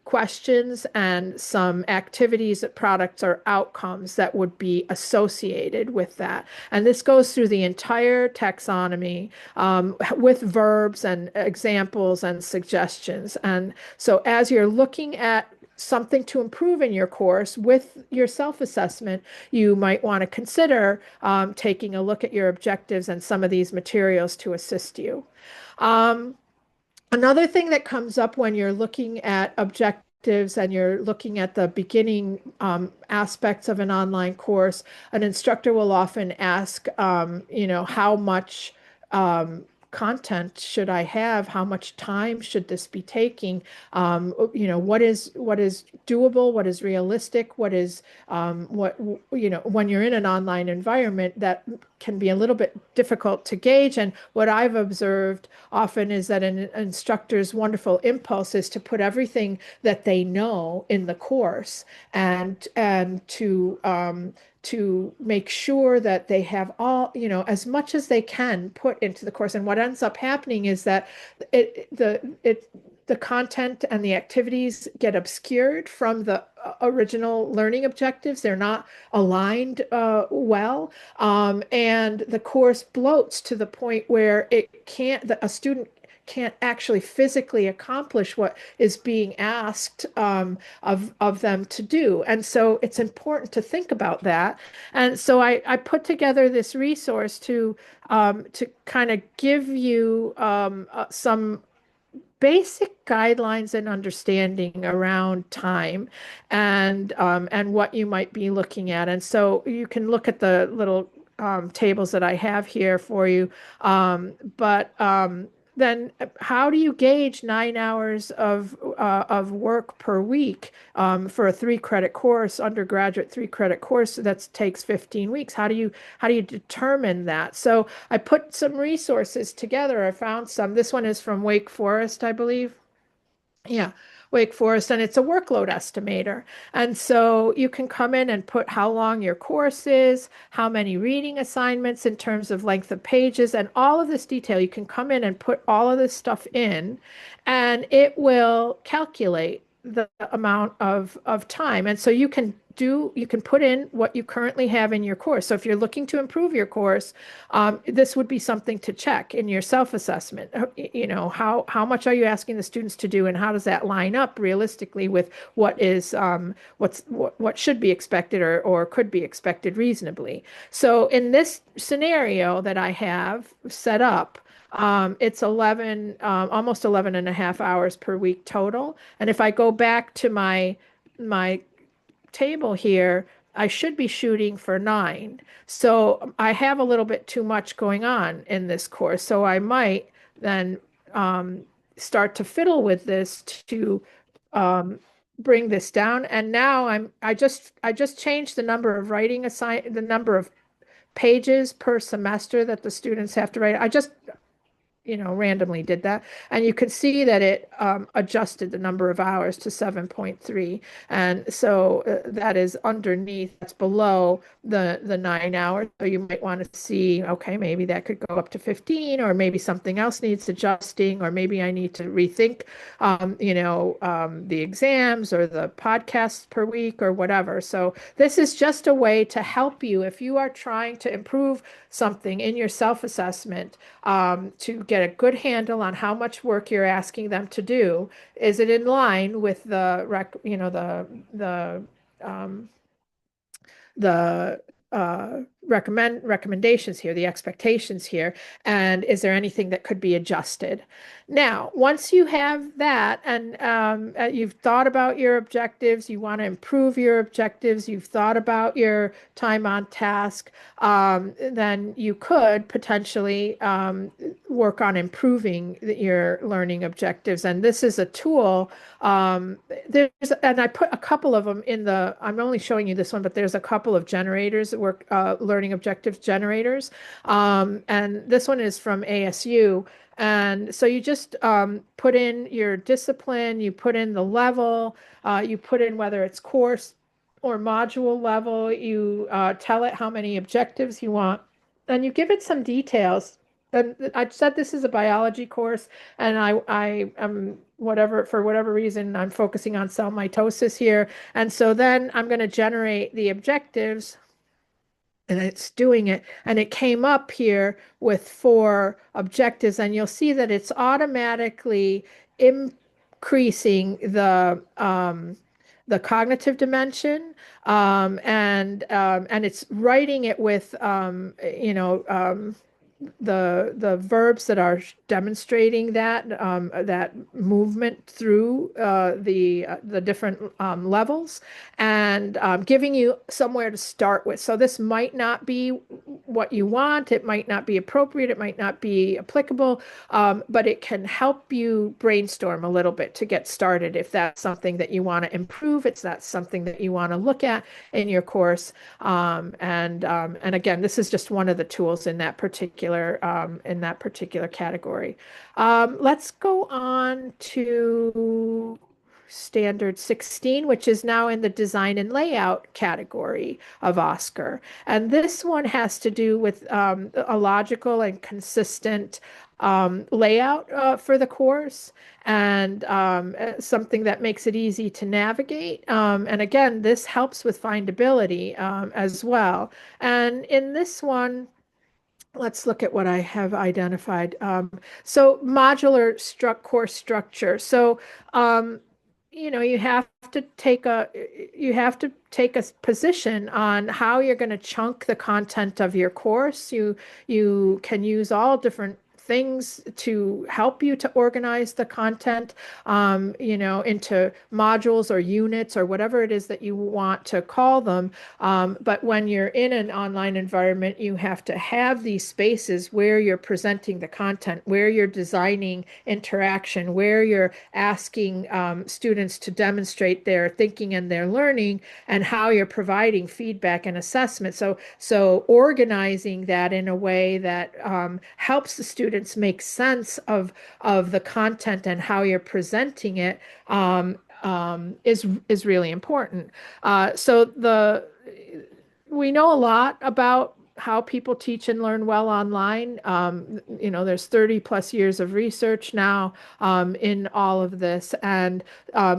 questions and some activities, products, or outcomes that would be associated with that. And this goes through the entire taxonomy with verbs and examples and suggestions. And so as you're looking at something to improve in your course with your self-assessment, you might want to consider taking a look at your objectives and some of these materials to assist you. Another thing that comes up when you're looking at objectives and you're looking at the beginning aspects of an online course, an instructor will often ask, how much content should I have? How much time should this be taking? What is doable? What is realistic? What is when you're in an online environment that can be a little bit difficult to gauge. And what I've observed often is that an instructor's wonderful impulse is to put everything that they know in the course and to make sure that they have all, as much as they can put into the course. And what ends up happening is that the content and the activities get obscured from the original learning objectives. They're not aligned well, and the course bloats to the point where a student can't actually physically accomplish what is being asked of them to do. And so it's important to think about that. And so I put together this resource to kind of give you some basic guidelines and understanding around time and what you might be looking at. And so you can look at the little tables that I have here for you. But then how do you gauge 9 hours of work per week for a 3 credit course, undergraduate 3 credit course that takes 15 weeks? How do you determine that? So I put some resources together. I found some. This one is from Wake Forest, I believe. Yeah, Wake Forest, and it's a workload estimator. And so you can come in and put how long your course is, how many reading assignments in terms of length of pages, and all of this detail. You can come in and put all of this stuff in, and it will calculate the amount of time. And so you can put in what you currently have in your course. So if you're looking to improve your course, this would be something to check in your self-assessment. How much are you asking the students to do, and how does that line up realistically with what should be expected or could be expected reasonably? So in this scenario that I have set up, it's 11, almost 11 and a half hours per week total. And if I go back to my table here, I should be shooting for 9. So I have a little bit too much going on in this course. So I might then start to fiddle with this to bring this down. And now I just changed the number of the number of pages per semester that the students have to write. I just randomly did that. And you can see that it adjusted the number of hours to 7.3. And so that is underneath, that's below the 9 hours. So you might want to see, okay, maybe that could go up to 15, or maybe something else needs adjusting, or maybe I need to rethink, the exams or the podcasts per week or whatever. So this is just a way to help you if you are trying to improve something in your self-assessment, to get a good handle on how much work you're asking them to do. Is it in line with the recommendations here, the expectations here, and is there anything that could be adjusted? Now, once you have that, and you've thought about your objectives, you want to improve your objectives, you've thought about your time on task, then you could potentially work on improving your learning objectives. And this is a tool. And I put a couple of them I'm only showing you this one, but there's a couple of generators that work, learning objectives generators. And this one is from ASU. And so you just put in your discipline, you put in the level, you put in whether it's course or module level, you tell it how many objectives you want, and you give it some details. And I said this is a biology course, and I am for whatever reason, I'm focusing on cell mitosis here. And so then I'm going to generate the objectives, and it's doing it. And it came up here with 4 objectives, and you'll see that it's automatically increasing the cognitive dimension, and it's writing it with the verbs that are demonstrating that movement through the different levels, and giving you somewhere to start with. So this might not be what you want. It might not be appropriate. It might not be applicable, but it can help you brainstorm a little bit to get started if that's something that you want to improve. It's that's something that you want to look at in your course. And again, this is just one of the tools in that particular category. Let's go on to standard 16, which is now in the design and layout category of OSCQR. And this one has to do with a logical and consistent layout for the course, and something that makes it easy to navigate. And again, this helps with findability as well. And in this one, let's look at what I have identified. So modular course structure. So, you have to take a position on how you're going to chunk the content of your course. You can use all different things to help you to organize the content, into modules or units or whatever it is that you want to call them. But when you're in an online environment, you have to have these spaces where you're presenting the content, where you're designing interaction, where you're asking students to demonstrate their thinking and their learning, and how you're providing feedback and assessment. So organizing that in a way that helps the students make sense of the content and how you're presenting it is really important. We know a lot about how people teach and learn well online. There's 30 plus years of research now in all of this, and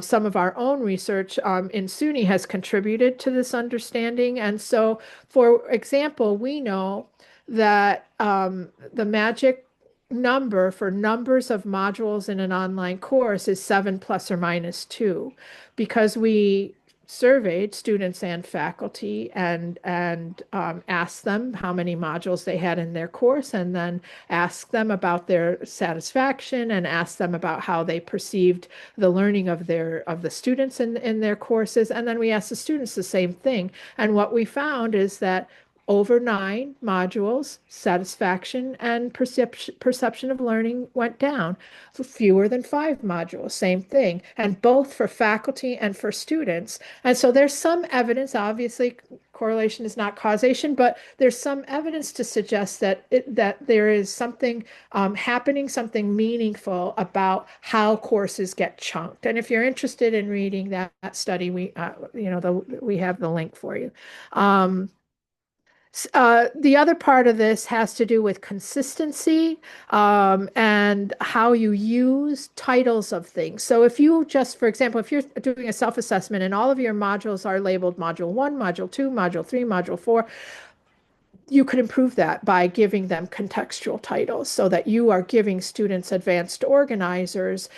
some of our own research in SUNY has contributed to this understanding. And so, for example, we know that the magic number for numbers of modules in an online course is 7 plus or minus 2, because we surveyed students and faculty and asked them how many modules they had in their course, and then asked them about their satisfaction, and asked them about how they perceived the learning of the students in their courses. And then we asked the students the same thing. And what we found is that over 9 modules, satisfaction and perception of learning went down. For fewer than 5 modules, same thing, and both for faculty and for students. And so there's some evidence, obviously, correlation is not causation, but there's some evidence to suggest that there is something happening, something meaningful about how courses get chunked. And if you're interested in reading that study, we have the link for you. The other part of this has to do with consistency and how you use titles of things. So if you just, for example, if you're doing a self-assessment and all of your modules are labeled Module 1, Module 2, Module 3, Module 4, you could improve that by giving them contextual titles, so that you are giving students, advanced organizers,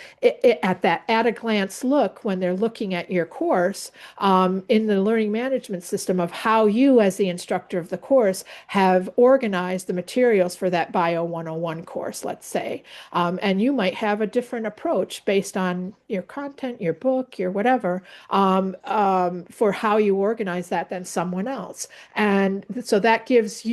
at that at a glance look when they're looking at your course in the learning management system, of how you, as the instructor of the course, have organized the materials for that Bio 101 course, let's say. And you might have a different approach based on your content, your book, your whatever, for how you organize that than someone else. And so that gives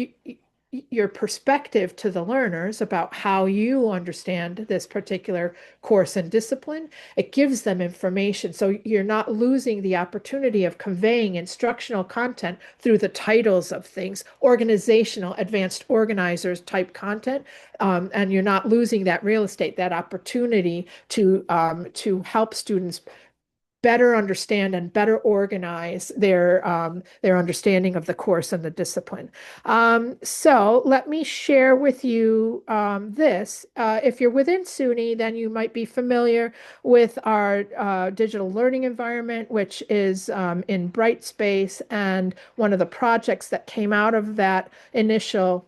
your perspective to the learners about how you understand this particular course and discipline. It gives them information. So you're not losing the opportunity of conveying instructional content through the titles of things, organizational, advanced organizers type content. And you're not losing that real estate, that opportunity to help students better understand and better organize their understanding of the course and the discipline. So let me share with you this. If you're within SUNY, then you might be familiar with our digital learning environment, which is in Brightspace, and one of the projects that came out of that initial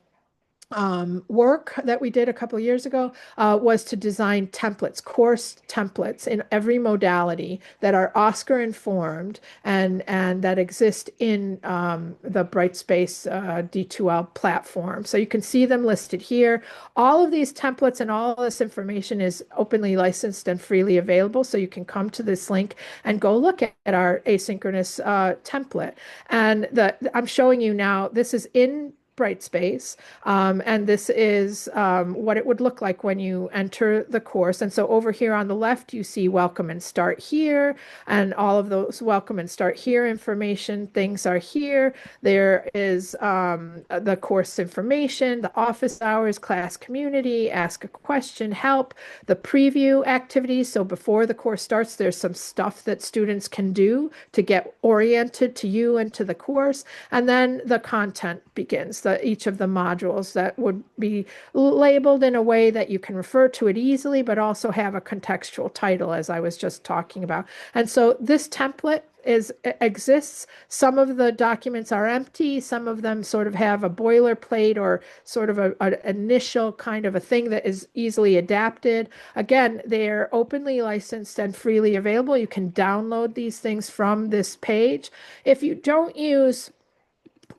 work that we did a couple of years ago was to design templates, course templates in every modality that are Oscar informed and that exist in the Brightspace D2L platform. So you can see them listed here. All of these templates and all of this information is openly licensed and freely available. So you can come to this link and go look at our asynchronous template. And I'm showing you now, this is in Brightspace. And this is what it would look like when you enter the course. And so over here on the left, you see welcome and start here, and all of those welcome and start here information things are here. There is the course information, the office hours, class community, ask a question, help, the preview activities. So before the course starts, there's some stuff that students can do to get oriented to you and to the course. And then the content begins. Each of the modules that would be labeled in a way that you can refer to it easily, but also have a contextual title, as I was just talking about. And so this template exists. Some of the documents are empty. Some of them sort of have a boilerplate or sort of an initial kind of a thing that is easily adapted. Again, they're openly licensed and freely available. You can download these things from this page. If you don't use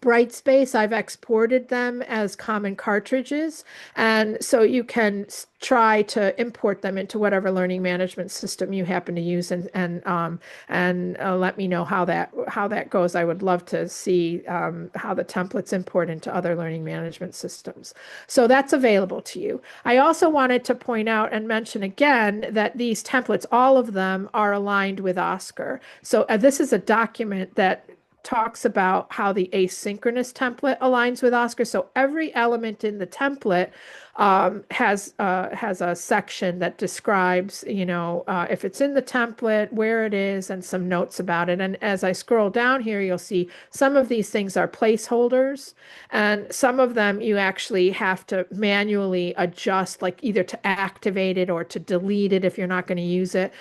Brightspace, I've exported them as common cartridges, and so you can try to import them into whatever learning management system you happen to use, and let me know how that goes. I would love to see how the templates import into other learning management systems. So that's available to you. I also wanted to point out and mention again that these templates, all of them, are aligned with Oscar. So this is a document that talks about how the asynchronous template aligns with Oscar. So every element in the template has a section that describes, if it's in the template, where it is, and some notes about it. And as I scroll down here, you'll see some of these things are placeholders, and some of them you actually have to manually adjust, like either to activate it or to delete it if you're not going to use it.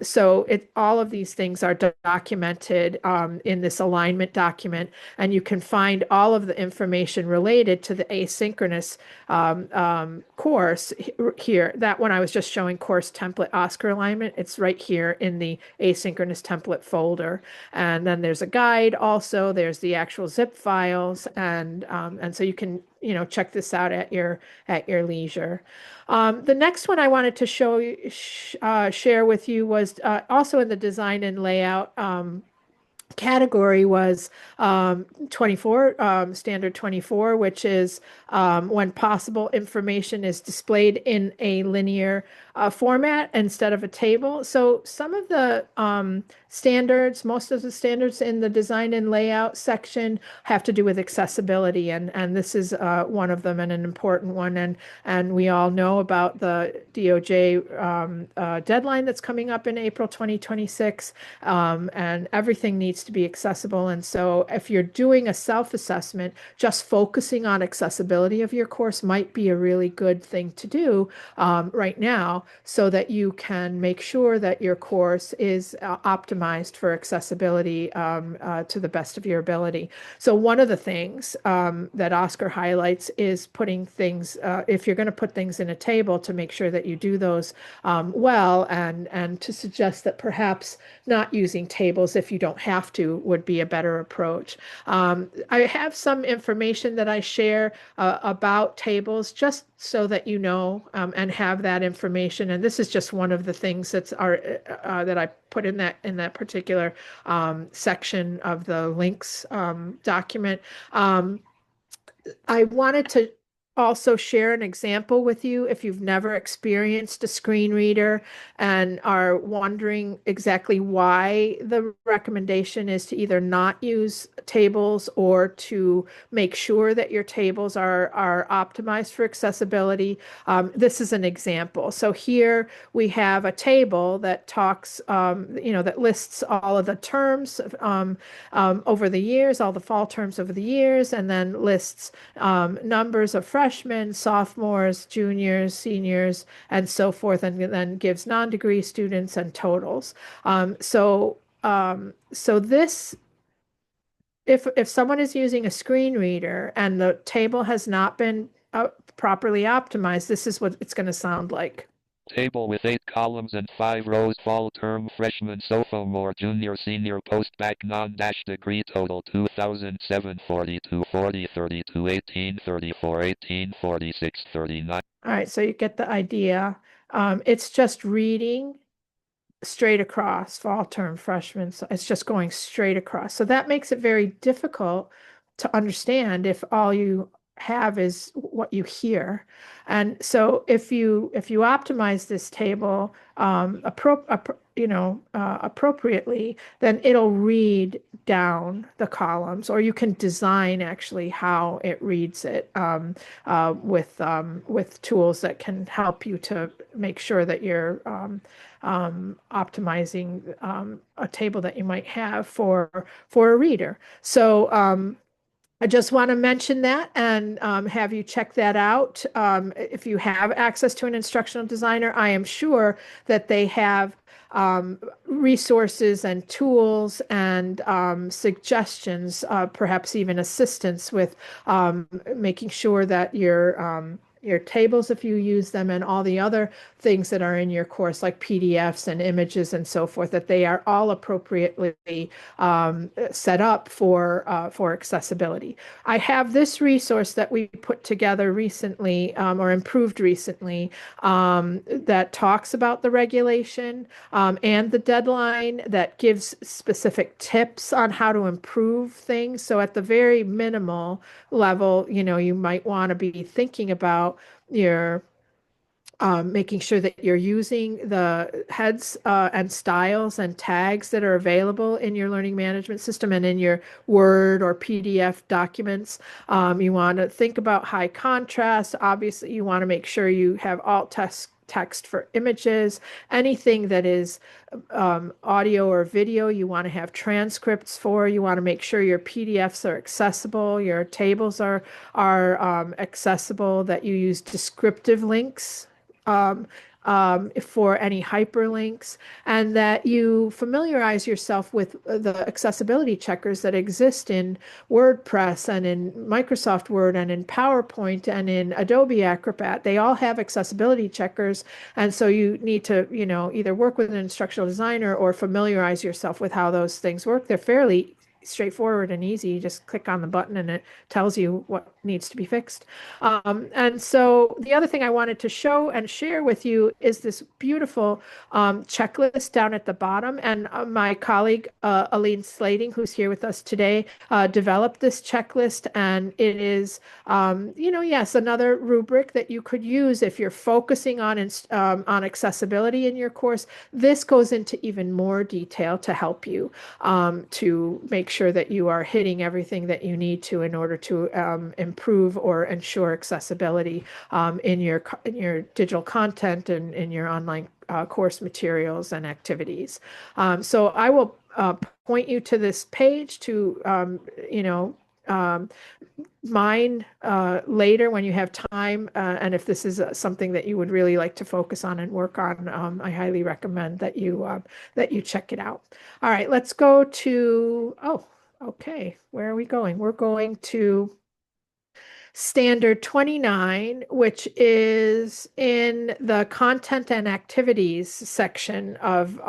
So all of these things are documented in this alignment document, and you can find all of the information related to the asynchronous course here. That one I was just showing, course template Oscar alignment. It's right here in the asynchronous template folder. And then there's a guide also. There's the actual zip files, and so you can check this out at your leisure. The next one I wanted to share with you was also in the design and layout category was 24, standard 24, which is when possible, information is displayed in a linear format instead of a table. So some of the standards, most of the standards in the design and layout section have to do with accessibility, and this is one of them, and an important one. And we all know about the DOJ deadline that's coming up in April 2026, and everything needs to be accessible. And so if you're doing a self-assessment, just focusing on accessibility of your course might be a really good thing to do right now, so that you can make sure that your course is optimized for accessibility to the best of your ability. So one of the things that Oscar highlights is putting things, if you're going to put things in a table, to make sure that you do those well, and to suggest that perhaps not using tables if you don't have to would be a better approach. I have some information that I share about tables, just so that you know, and have that information. And this is just one of the things that I put in that particular section of the links document. I wanted to also share an example with you if you've never experienced a screen reader and are wondering exactly why the recommendation is to either not use tables or to make sure that your tables are optimized for accessibility. This is an example. So here we have a table that talks, that lists all of the terms over the years, all the fall terms over the years, and then lists numbers of freshmen, sophomores, juniors, seniors, and so forth, and then gives non-degree students and totals. So this, if someone is using a screen reader and the table has not been properly optimized, this is what it's going to sound like. Table with 8 columns and 5 rows. Fall term freshman sophomore junior senior post-bac non-dash degree total 2007 42 40 32 18 34 18 46 39. All right, so you get the idea. It's just reading straight across fall term freshmen. So it's just going straight across. So that makes it very difficult to understand if all you have is what you hear. And so if you optimize this table appropriately, then it'll read down the columns, or you can design actually how it reads it with tools that can help you to make sure that you're optimizing a table that you might have for a reader. So I just want to mention that and have you check that out. If you have access to an instructional designer, I am sure that they have resources and tools and suggestions, perhaps even assistance with making sure that your tables, if you use them, and all the other things that are in your course, like PDFs and images and so forth, that they are all appropriately set up for accessibility. I have this resource that we put together recently or improved recently that talks about the regulation and the deadline, that gives specific tips on how to improve things. So at the very minimal level, you might want to be thinking about your making sure that you're using the heads and styles and tags that are available in your learning management system and in your Word or PDF documents. You want to think about high contrast. Obviously, you want to make sure you have alt text for images. Anything that is audio or video, you want to have transcripts for. You want to make sure your PDFs are accessible, your tables are accessible, that you use descriptive links for any hyperlinks, and that you familiarize yourself with the accessibility checkers that exist in WordPress and in Microsoft Word and in PowerPoint and in Adobe Acrobat. They all have accessibility checkers, and so you need to, either work with an instructional designer or familiarize yourself with how those things work. They're fairly straightforward and easy. You just click on the button and it tells you what needs to be fixed. And so the other thing I wanted to show and share with you is this beautiful checklist down at the bottom. And my colleague, Aline Slating, who's here with us today, developed this checklist. And it is, yes, another rubric that you could use if you're focusing on accessibility in your course. This goes into even more detail to help you to make sure that you are hitting everything that you need to in order to improve or ensure accessibility in your digital content and in your online course materials and activities. So I will point you to this page to mine later when you have time, and if this is something that you would really like to focus on and work on, I highly recommend that you check it out. All right, let's go to, okay, where are we going? We're going to Standard 29, which is in the content and activities section of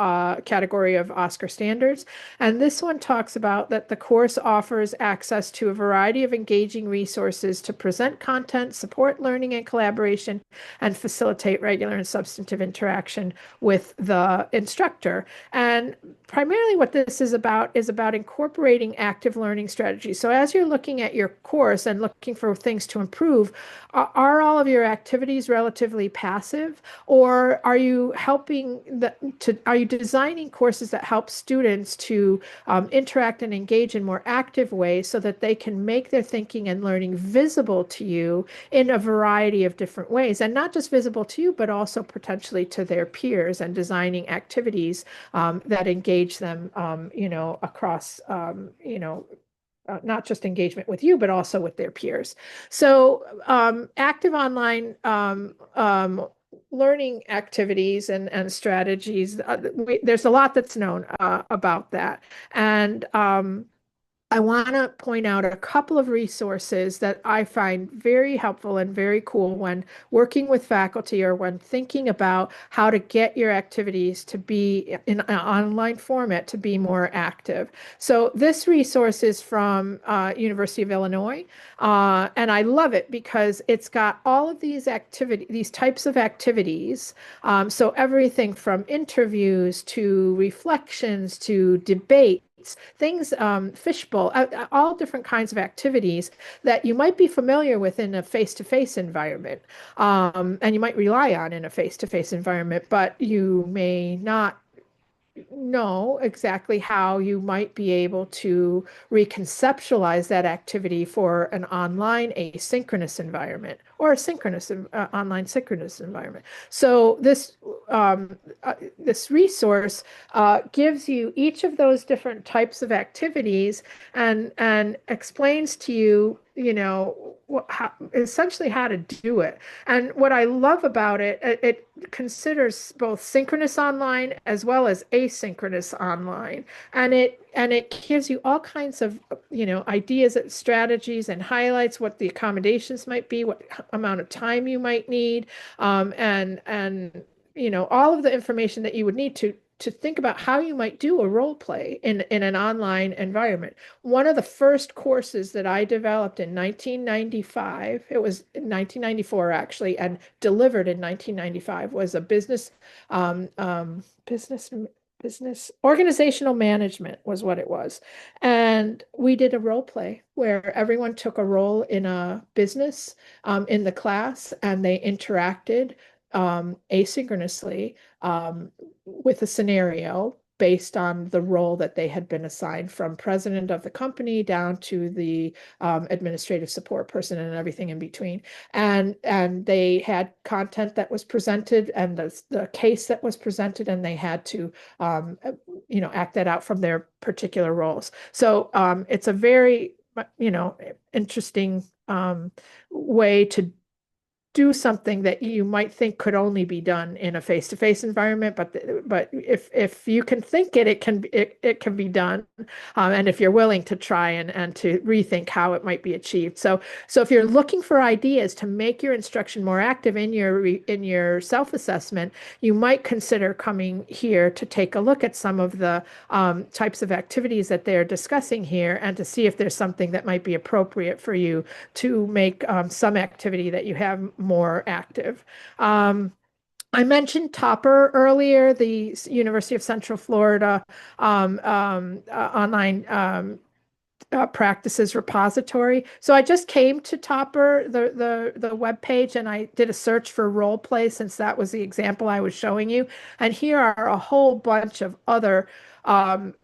category of OSCQR standards. And this one talks about that the course offers access to a variety of engaging resources to present content, support learning and collaboration, and facilitate regular and substantive interaction with the instructor. And primarily what this is about incorporating active learning strategies. So as you're looking at your course and looking for things to improve, are all of your activities relatively passive, or are you are you designing courses that help students to interact and engage in more active ways so that they can make their thinking and learning visible to you in a variety of different ways, and not just visible to you, but also potentially to their peers, and designing activities that engage them, across, not just engagement with you, but also with their peers. So active online learning activities and strategies, there's a lot that's known about that. And I want to point out a couple of resources that I find very helpful and very cool when working with faculty or when thinking about how to get your activities to be in an online format to be more active. So this resource is from University of Illinois, and I love it because it's got all of these types of activities. So everything from interviews to reflections to debate things, fishbowl, all different kinds of activities that you might be familiar with in a face-to-face environment, and you might rely on in a face-to-face environment, but you may not know exactly how you might be able to reconceptualize that activity for an online asynchronous environment or a synchronous online synchronous environment. So this resource gives you each of those different types of activities and explains to you, essentially how to do it. And what I love about it, it considers both synchronous online as well as asynchronous online, and it gives you all kinds of ideas, strategies, and highlights what the accommodations might be, what amount of time you might need, and all of the information that you would need to think about how you might do a role play in an online environment. One of the first courses that I developed in 1995, it was in 1994 actually, and delivered in 1995, was a business organizational management was what it was. And we did a role play where everyone took a role in a business in the class, and they interacted asynchronously with a scenario based on the role that they had been assigned, from president of the company down to the administrative support person and everything in between. And they had content that was presented and the case that was presented, and they had to act that out from their particular roles. So it's a very interesting way to do something that you might think could only be done in a face-to-face environment, but if you can think it can be done, and if you're willing to try and to rethink how it might be achieved. So if you're looking for ideas to make your instruction more active in your self-assessment, you might consider coming here to take a look at some of the types of activities that they're discussing here, and to see if there's something that might be appropriate for you to make some activity that you have more active. I mentioned Topper earlier, the University of Central Florida online practices repository. So I just came to Topper, the web page, and I did a search for role play, since that was the example I was showing you. And here are a whole bunch of other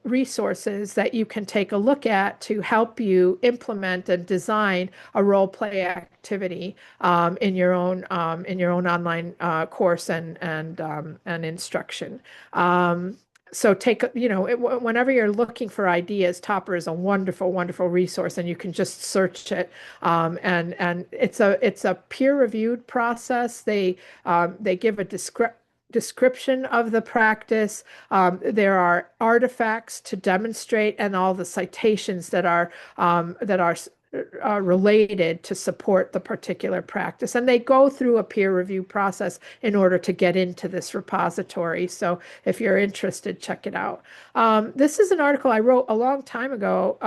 resources that you can take a look at to help you implement and design a role play activity in your own online course and instruction. So whenever you're looking for ideas, Topper is a wonderful, wonderful resource, and you can just search it. And it's a peer-reviewed process. They give a description of the practice. There are artifacts to demonstrate, and all the citations that are related to support the particular practice. And they go through a peer review process in order to get into this repository. So if you're interested, check it out. This is an article I wrote a long time ago,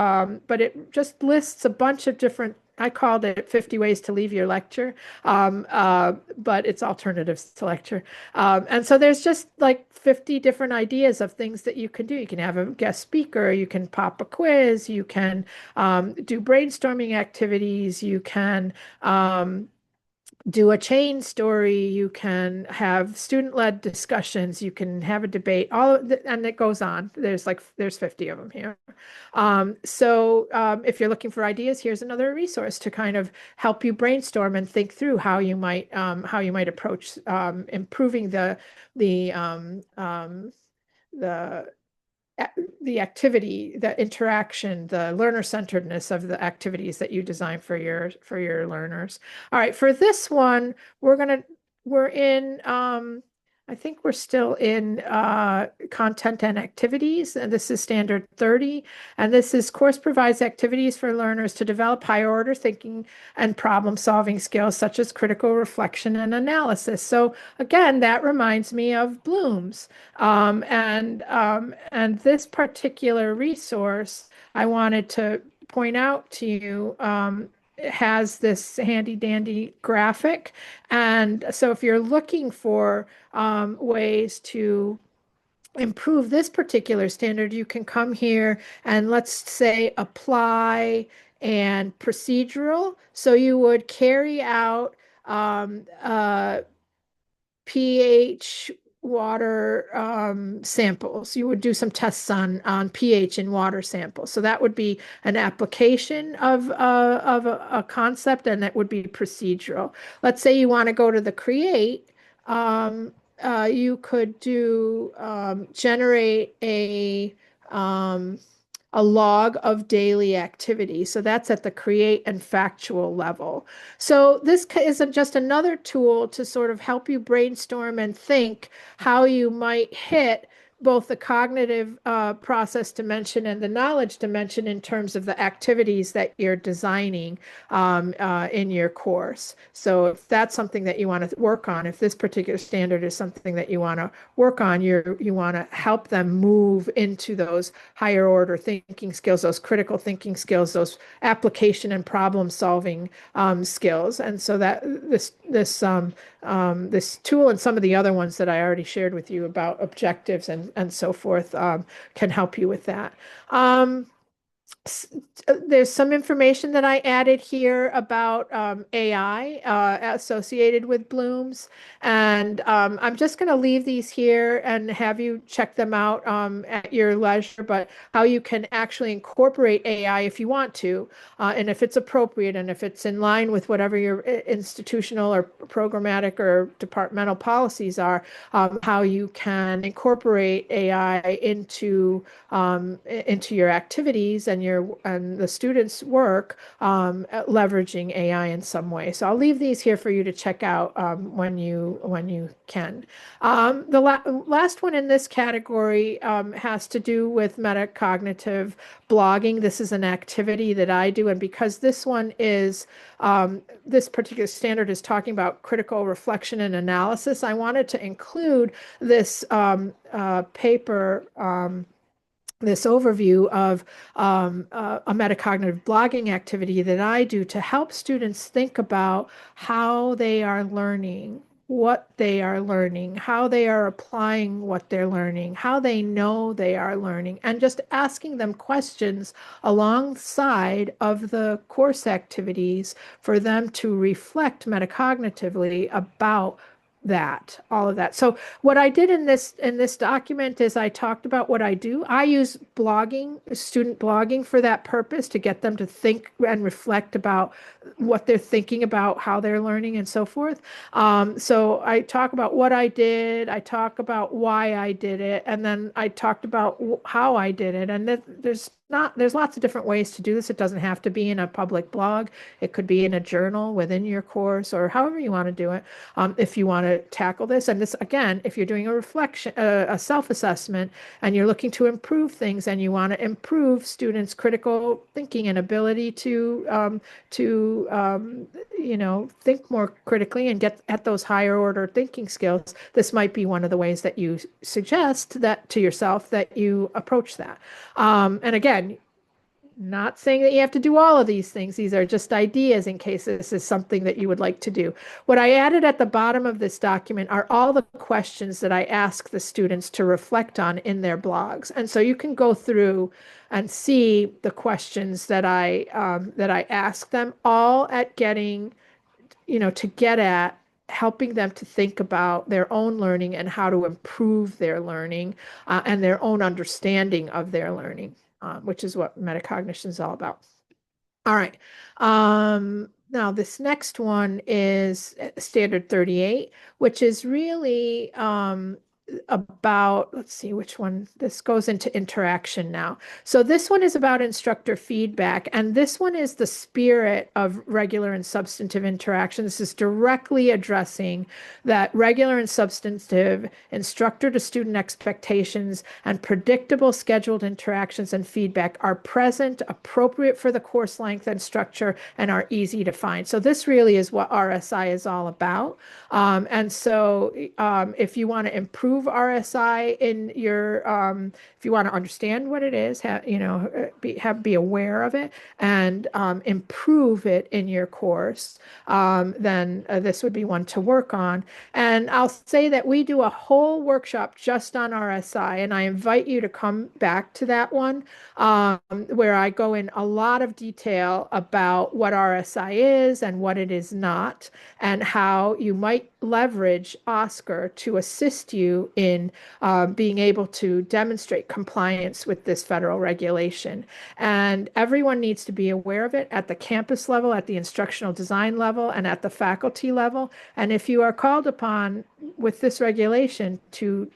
but it just lists a bunch of different, I called it 50 Ways to Leave Your Lecture, but it's alternatives to lecture. And so there's just like 50 different ideas of things that you can do. You can have a guest speaker, you can pop a quiz, you can do brainstorming activities, you can do a chain story, you can have student-led discussions, you can have a debate, and it goes on. There's 50 of them here. So if you're looking for ideas, here's another resource to kind of help you brainstorm and think through how you might approach improving the activity, the interaction, the learner-centeredness of the activities that you design for your learners. All right, for this one, we're in I think we're still in content and activities, and this is standard 30. And this is course provides activities for learners to develop higher order thinking and problem solving skills such as critical reflection and analysis. So again, that reminds me of Bloom's. And this particular resource I wanted to point out to you. Has this handy dandy graphic. And so if you're looking for ways to improve this particular standard, you can come here and let's say apply and procedural. So you would carry out pH water samples. You would do some tests on pH in water samples. So that would be an application of a concept, and that would be procedural. Let's say you want to go to the create. You could do generate a log of daily activity. So that's at the create and factual level. So this is just another tool to sort of help you brainstorm and think how you might hit both the cognitive process dimension and the knowledge dimension in terms of the activities that you're designing in your course. So if that's something that you want to work on, if this particular standard is something that you want to work on, you want to help them move into those higher order thinking skills, those critical thinking skills, those application and problem solving skills. And so that this tool and some of the other ones that I already shared with you about objectives and so forth can help you with that. There's some information that I added here about AI associated with Bloom's, and I'm just going to leave these here and have you check them out at your leisure, but how you can actually incorporate AI if you want to, and if it's appropriate and if it's in line with whatever your institutional or programmatic or departmental policies are, how you can incorporate AI into your activities and the students' work, leveraging AI in some way. So I'll leave these here for you to check out when you can. The last one in this category has to do with metacognitive blogging. This is an activity that I do, and because this one is this particular standard is talking about critical reflection and analysis, I wanted to include this paper. This overview of a metacognitive blogging activity that I do to help students think about how they are learning, what they are learning, how they are applying what they're learning, how they know they are learning, and just asking them questions alongside of the course activities for them to reflect metacognitively about all of that. So what I did in this document is I talked about what I do. I use blogging, student blogging, for that purpose, to get them to think and reflect about what they're thinking about, how they're learning, and so forth. So I talk about what I did, I talk about why I did it, and then I talked about how I did it. And there's lots of different ways to do this. It doesn't have to be in a public blog. It could be in a journal within your course, or however you want to do it. If you want to tackle this, and this again, if you're doing a reflection, a self-assessment, and you're looking to improve things, and you want to improve students' critical thinking and ability to think more critically and get at those higher order thinking skills, this might be one of the ways that you suggest that to yourself, that you approach that. And again, not saying that you have to do all of these things. These are just ideas in case this is something that you would like to do. What I added at the bottom of this document are all the questions that I ask the students to reflect on in their blogs. And so you can go through and see the questions that I ask them, all at getting, to get at helping them to think about their own learning and how to improve their learning and their own understanding of their learning, which is what metacognition is all about. All right. Now this next one is standard 38, which is really about, let's see which one, this goes into interaction now. So this one is about instructor feedback, and this one is the spirit of regular and substantive interaction. This is directly addressing that regular and substantive instructor to student expectations and predictable scheduled interactions and feedback are present, appropriate for the course length and structure, and are easy to find. So this really is what RSI is all about. And so if you want to improve RSI in your, if you want to understand what it is, be aware of it and improve it in your course, then this would be one to work on. And I'll say that we do a whole workshop just on RSI, and I invite you to come back to that one, where I go in a lot of detail about what RSI is and what it is not, and how you might leverage OSCQR to assist you in being able to demonstrate compliance with this federal regulation. And everyone needs to be aware of it at the campus level, at the instructional design level, and at the faculty level. And if you are called upon with this regulation to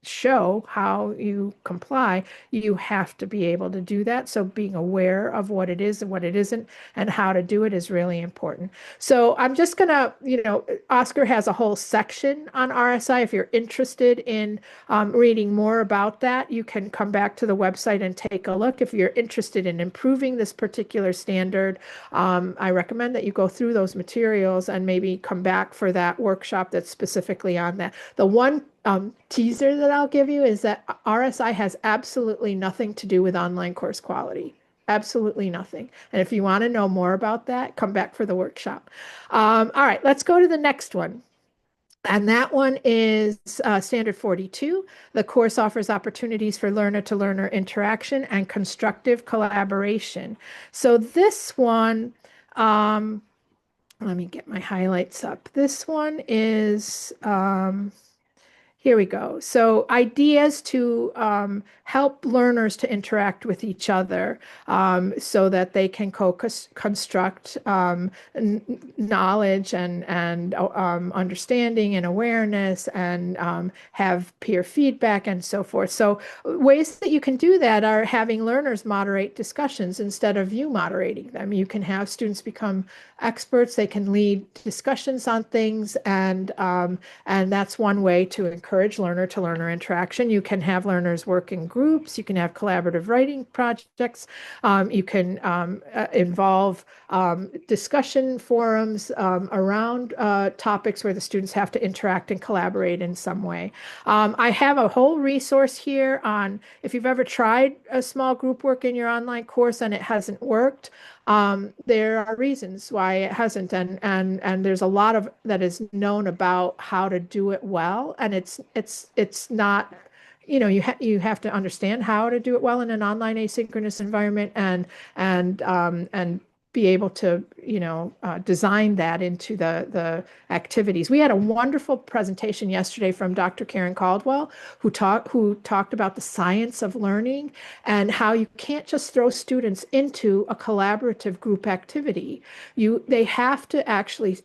show how you comply, you have to be able to do that. So being aware of what it is and what it isn't and how to do it is really important. So I'm just gonna, OSCQR has a whole section on RSI. If you're interested in reading more about that, you can come back to the website and take a look. If you're interested in improving this particular standard, I recommend that you go through those materials and maybe come back for that workshop that's specifically on that. The one teaser that I'll give you is that RSI has absolutely nothing to do with online course quality. Absolutely nothing. And if you want to know more about that, come back for the workshop. All right, let's go to the next one. And that one is Standard 42. The course offers opportunities for learner-to-learner interaction and constructive collaboration. So this one, let me get my highlights up. This one is... here we go. So ideas to help learners to interact with each other so that they can construct knowledge and understanding and awareness and have peer feedback and so forth. So ways that you can do that are having learners moderate discussions instead of you moderating them. You can have students become experts. They can lead discussions on things, and that's one way to encourage learner-to-learner interaction. You can have learners work in groups. You can have collaborative writing projects. You can involve discussion forums around topics where the students have to interact and collaborate in some way. I have a whole resource here on if you've ever tried a small group work in your online course and it hasn't worked. There are reasons why it hasn't, and there's a lot of that is known about how to do it well, and it's not, you have to understand how to do it well in an online asynchronous environment, and be able to, design that into the activities. We had a wonderful presentation yesterday from Dr. Karen Caldwell, who talked about the science of learning and how you can't just throw students into a collaborative group activity. They have to actually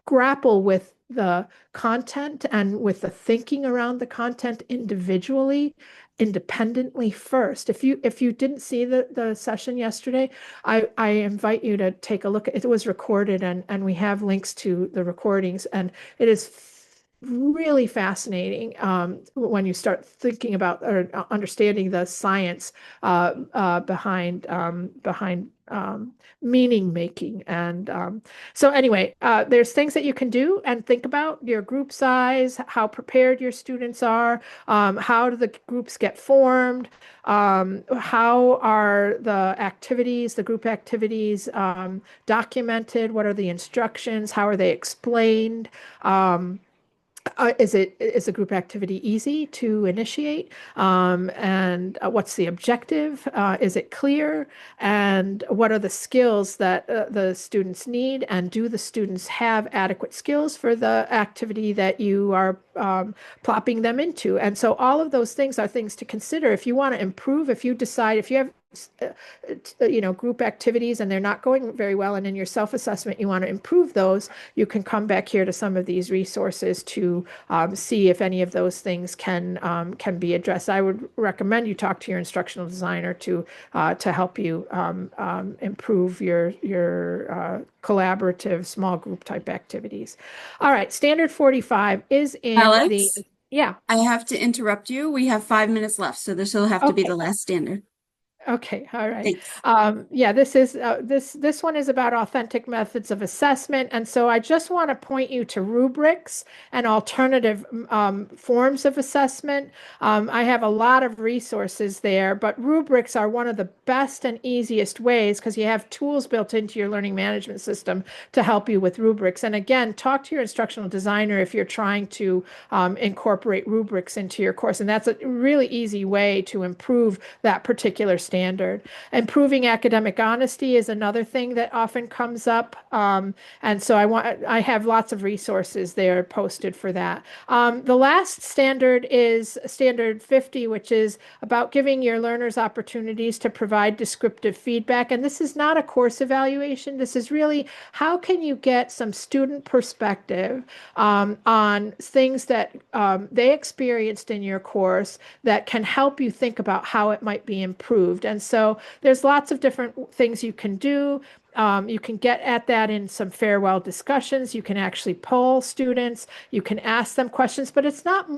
grapple with the content and with the thinking around the content individually, independently first. If you didn't see the session yesterday, I invite you to take a look. It was recorded, and we have links to the recordings, and it is really fascinating when you start thinking about or understanding the science behind meaning making. And so anyway, there's things that you can do and think about: your group size, how prepared your students are, how do the groups get formed, how are the group activities documented, what are the instructions, how are they explained, is a group activity easy to initiate? And what's the objective? Is it clear? And what are the skills that the students need? And do the students have adequate skills for the activity that you are plopping them into? And so all of those things are things to consider. If you want to improve, if you decide, if you have group activities and they're not going very well, and in your self-assessment you want to improve those, you can come back here to some of these resources to see if any of those things can be addressed. I would recommend you talk to your instructional designer to help you improve your collaborative small group type activities. All right, standard 45 is in the, Alex, yeah. I have to interrupt you. We have 5 minutes left, so this will have to be Okay. the last standard. Okay, all right. Thanks. Yeah, this one is about authentic methods of assessment, and so I just want to point you to rubrics and alternative forms of assessment. I have a lot of resources there, but rubrics are one of the best and easiest ways because you have tools built into your learning management system to help you with rubrics. And again, talk to your instructional designer if you're trying to incorporate rubrics into your course, and that's a really easy way to improve that particular standard. Improving academic honesty is another thing that often comes up. And so I have lots of resources there posted for that. The last standard is standard 50, which is about giving your learners opportunities to provide descriptive feedback. And this is not a course evaluation. This is really how can you get some student perspective on things that they experienced in your course that can help you think about how it might be improved. And so there's lots of different things you can do. You can get at that in some farewell discussions. You can actually poll students. You can ask them questions, but it's not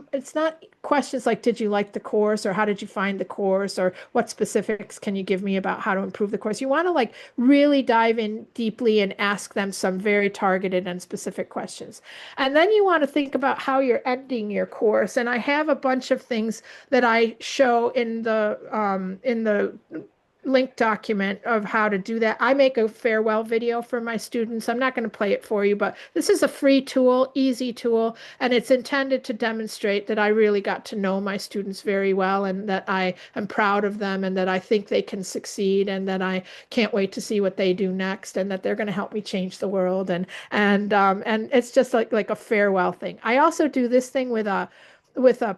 questions like, did you like the course, or how did you find the course, or what specifics can you give me about how to improve the course? You want to like really dive in deeply and ask them some very targeted and specific questions. And then you want to think about how you're ending your course. And I have a bunch of things that I show in the link document of how to do that. I make a farewell video for my students. I'm not going to play it for you, but this is a free tool, easy tool, and it's intended to demonstrate that I really got to know my students very well and that I am proud of them and that I think they can succeed and that I can't wait to see what they do next and that they're going to help me change the world. And it's just like a farewell thing. I also do this thing with a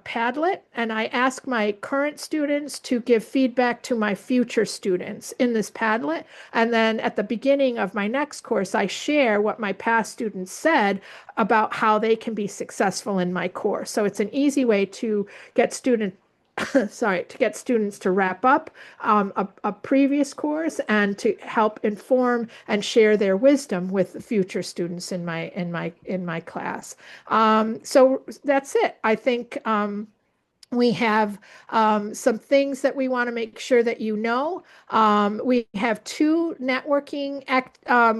Padlet, and I ask my current students to give feedback to my future students in this Padlet. And then at the beginning of my next course, I share what my past students said about how they can be successful in my course. So it's an easy way to get students to wrap up a previous course and to help inform and share their wisdom with the future students in my class. So that's it. I think we have some things that we want to make sure that you know. We have two networking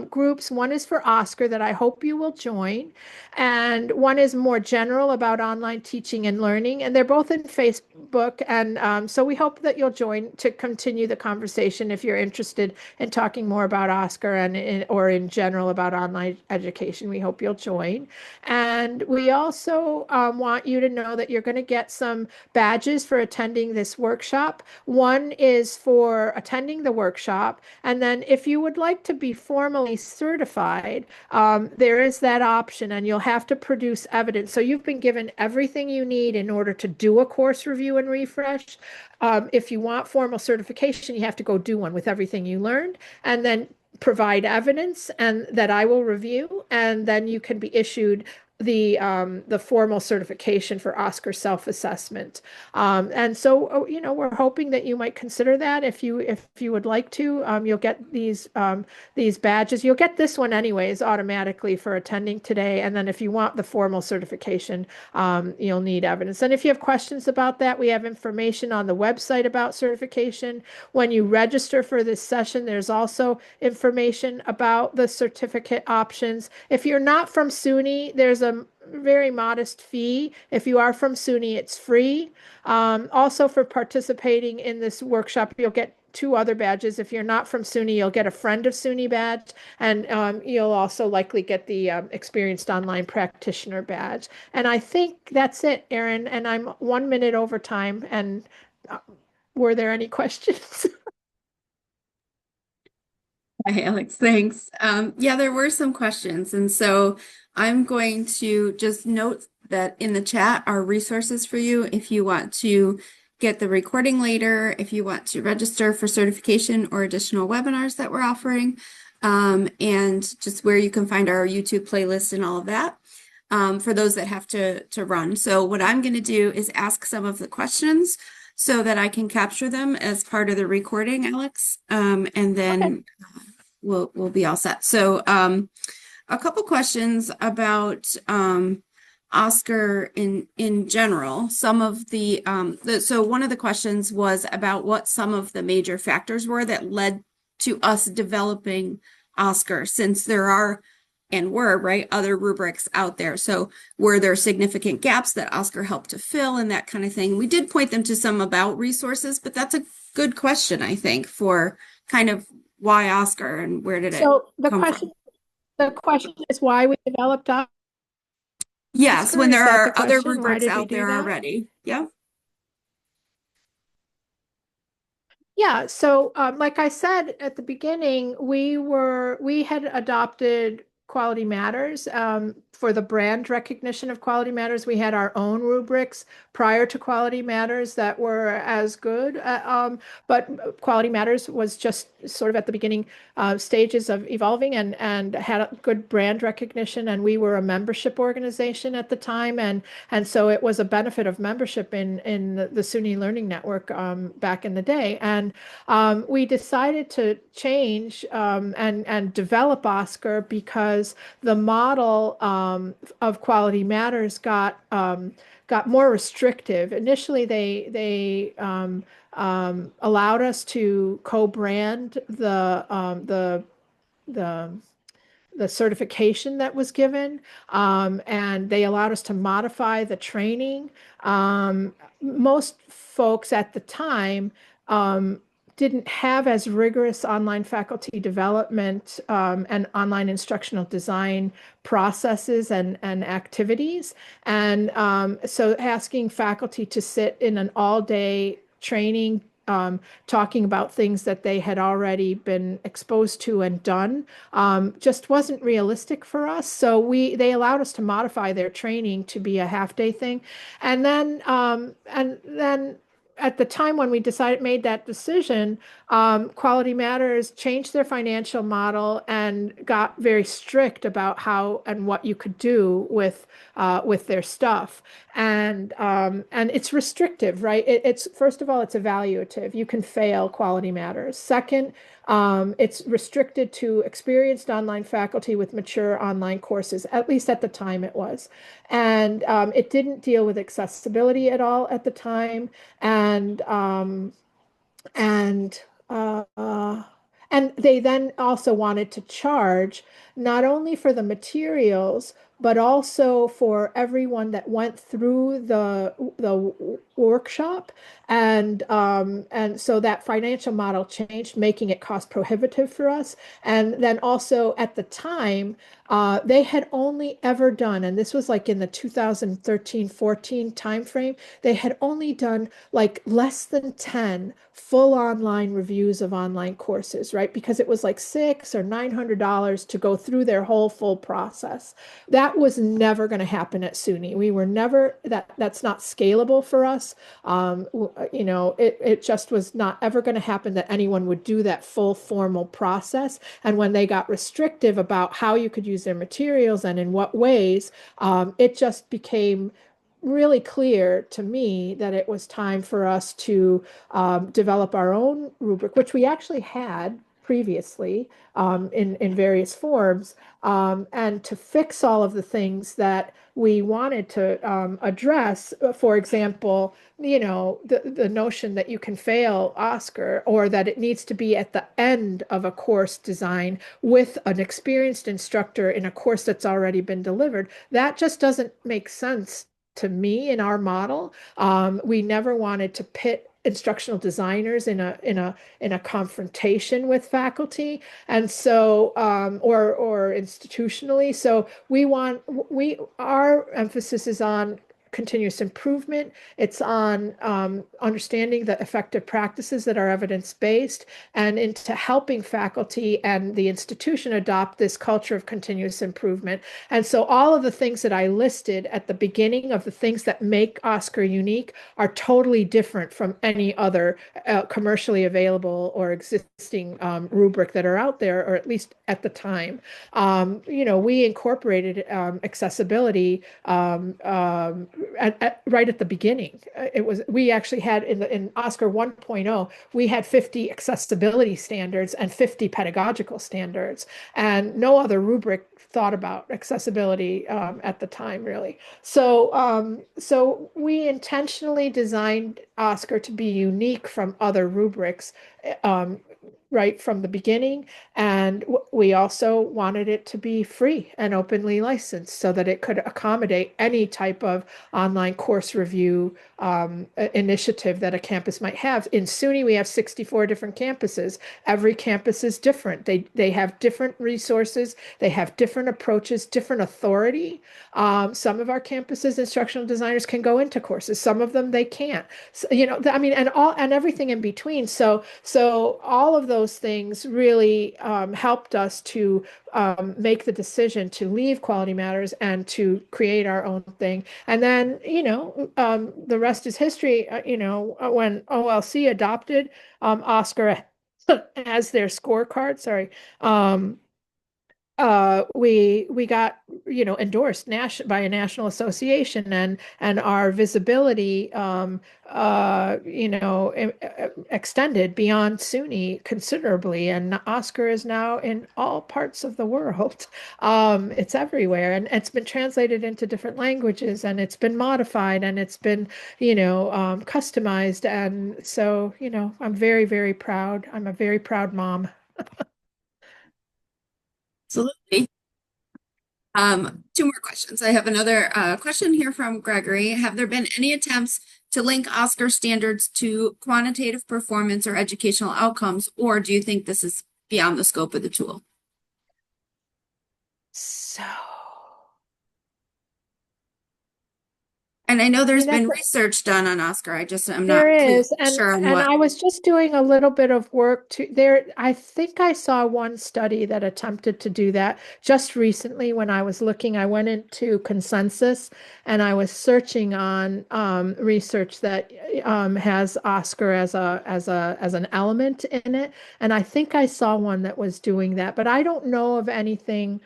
groups. One is for Oscar that I hope you will join, and one is more general about online teaching and learning. And they're both in Facebook. And so we hope that you'll join to continue the conversation if you're interested in talking more about Oscar or in general about online education. We hope you'll join. And we also want you to know that you're going to get some badges for attending this workshop. One is for attending the workshop. And then if you would like to be formally certified, there is that option, and you'll have to produce evidence. So you've been given everything you need in order to do a course review and refresh. If you want formal certification, you have to go do one with everything you learned, and then provide evidence and that I will review, and then you can be issued the formal certification for Oscar self-assessment. And so, we're hoping that you might consider that if you would like to. You'll get these badges. You'll get this one anyways automatically for attending today. And then if you want the formal certification, you'll need evidence. And if you have questions about that, we have information on the website about certification. When you register for this session, there's also information about the certificate options. If you're not from SUNY, there's a very modest fee. If you are from SUNY, it's free. Also, for participating in this workshop, you'll get two other badges. If you're not from SUNY, you'll get a Friend of SUNY badge, and you'll also likely get the Experienced Online Practitioner badge. And I think that's it, Erin, and I'm 1 minute over time. And were there any questions? Hi, Alex. Thanks. Yeah, there were some questions. And so I'm going to just note that in the chat are resources for you if you want to get the recording later if you want to register for certification or additional webinars that we're offering, and just where you can find our YouTube playlist and all of that. For those that have to run. So what I'm going to do is ask some of the questions so that I can capture them as part of the recording, Alex, and then we'll be all set. So a couple questions about OSCQR in general. Some of the so one of the questions was about what some of the major factors were that led to us developing OSCQR, since there are and were, right, other rubrics out there. So were there significant gaps that OSCQR helped to fill and that kind of thing? We did point them to some about resources, but that's a good question, I think, for kind of why OSCQR and where did it come from? The question is why we developed OSCQR. Yes, when Is there that the are other question? Why rubrics did we out do there that? already. Yeah. Yeah, so like I said at the beginning, we had adopted Quality Matters for the brand recognition of Quality Matters. We had our own rubrics prior to Quality Matters that were as good, but Quality Matters was just sort of at the beginning stages of evolving and had a good brand recognition. And we were a membership organization at the time, and so it was a benefit of membership in the SUNY Learning Network back in the day. And we decided to change and develop OSCQR because the model of Quality Matters got more restrictive. Initially, they allowed us to co-brand the certification that was given, and they allowed us to modify the training. Most folks at the time didn't have as rigorous online faculty development and online instructional design processes and activities. And so asking faculty to sit in an all-day training talking about things that they had already been exposed to and done just wasn't realistic for us. So they allowed us to modify their training to be a half-day thing. And then at the time when we made that decision, Quality Matters changed their financial model and got very strict about how and what you could do with their stuff. And it's restrictive, right? It's first of all, it's evaluative. You can fail Quality Matters. Second, it's restricted to experienced online faculty with mature online courses, at least at the time it was. And it didn't deal with accessibility at all at the time. And and and they then also wanted to charge not only for the materials, but also for everyone that went through the workshop. And so that financial model changed, making it cost prohibitive for us. And then also at the time, they had only ever done, and this was like in the 2013-14 timeframe, they had only done like less than 10 full online reviews of online courses, right? Because it was like $600 or $900 to go through their whole full process. That was never going to happen at SUNY. We were never, that's not scalable for us. It just was not ever going to happen that anyone would do that full formal process. And when they got restrictive about how you could use their materials and in what ways, it just became really clear to me that it was time for us to develop our own rubric, which we actually had previously in various forms, and to fix all of the things that we wanted to address. For example, the notion that you can fail OSCQR, or that it needs to be at the end of a course design with an experienced instructor in a course that's already been delivered. That just doesn't make sense to me in our model. We never wanted to pit instructional designers in a confrontation with faculty, and so or institutionally. So our emphasis is on continuous improvement. It's on understanding the effective practices that are evidence-based, and into helping faculty and the institution adopt this culture of continuous improvement. And so all of the things that I listed at the beginning of the things that make OSCQR unique are totally different from any other commercially available or existing rubric that are out there, or at least at the time. We incorporated accessibility right at the beginning. We actually had in OSCQR 1.0, we had 50 accessibility standards and 50 pedagogical standards, and no other rubric thought about accessibility at the time, really. So we intentionally designed OSCQR to be unique from other rubrics right from the beginning. And we also wanted it to be free and openly licensed so that it could accommodate any type of online course review initiative that a campus might have. In SUNY, we have 64 different campuses. Every campus is different. They have different resources. They have different approaches, different authority. Some of our campuses, instructional designers can go into courses. Some of them they can't. So, and everything in between. So all of those things really helped us to make the decision to leave Quality Matters and to create our own thing. And then, the rest is history. When OLC adopted OSCQR as their scorecard, we got endorsed by a national association, and our visibility extended beyond SUNY considerably, and OSCQR is now in all parts of the world. It's everywhere, and it's been translated into different languages, and it's been modified, and it's been customized. And so I'm very, very proud. I'm a very proud mom. Absolutely. Two more questions. I have another question here from Gregory. Have there been any attempts to link OSCQR standards to quantitative performance or educational outcomes, or do you think this is beyond the scope of the tool? So, and I know there's been research done on OSCQR. I'm not there is, sure on and what. I was just doing a little bit of work there. I think I saw one study that attempted to do that just recently. When I was looking, I went into Consensus and I was searching on research that has OSCQR as an element in it, and I think I saw one that was doing that, but I don't know of anything,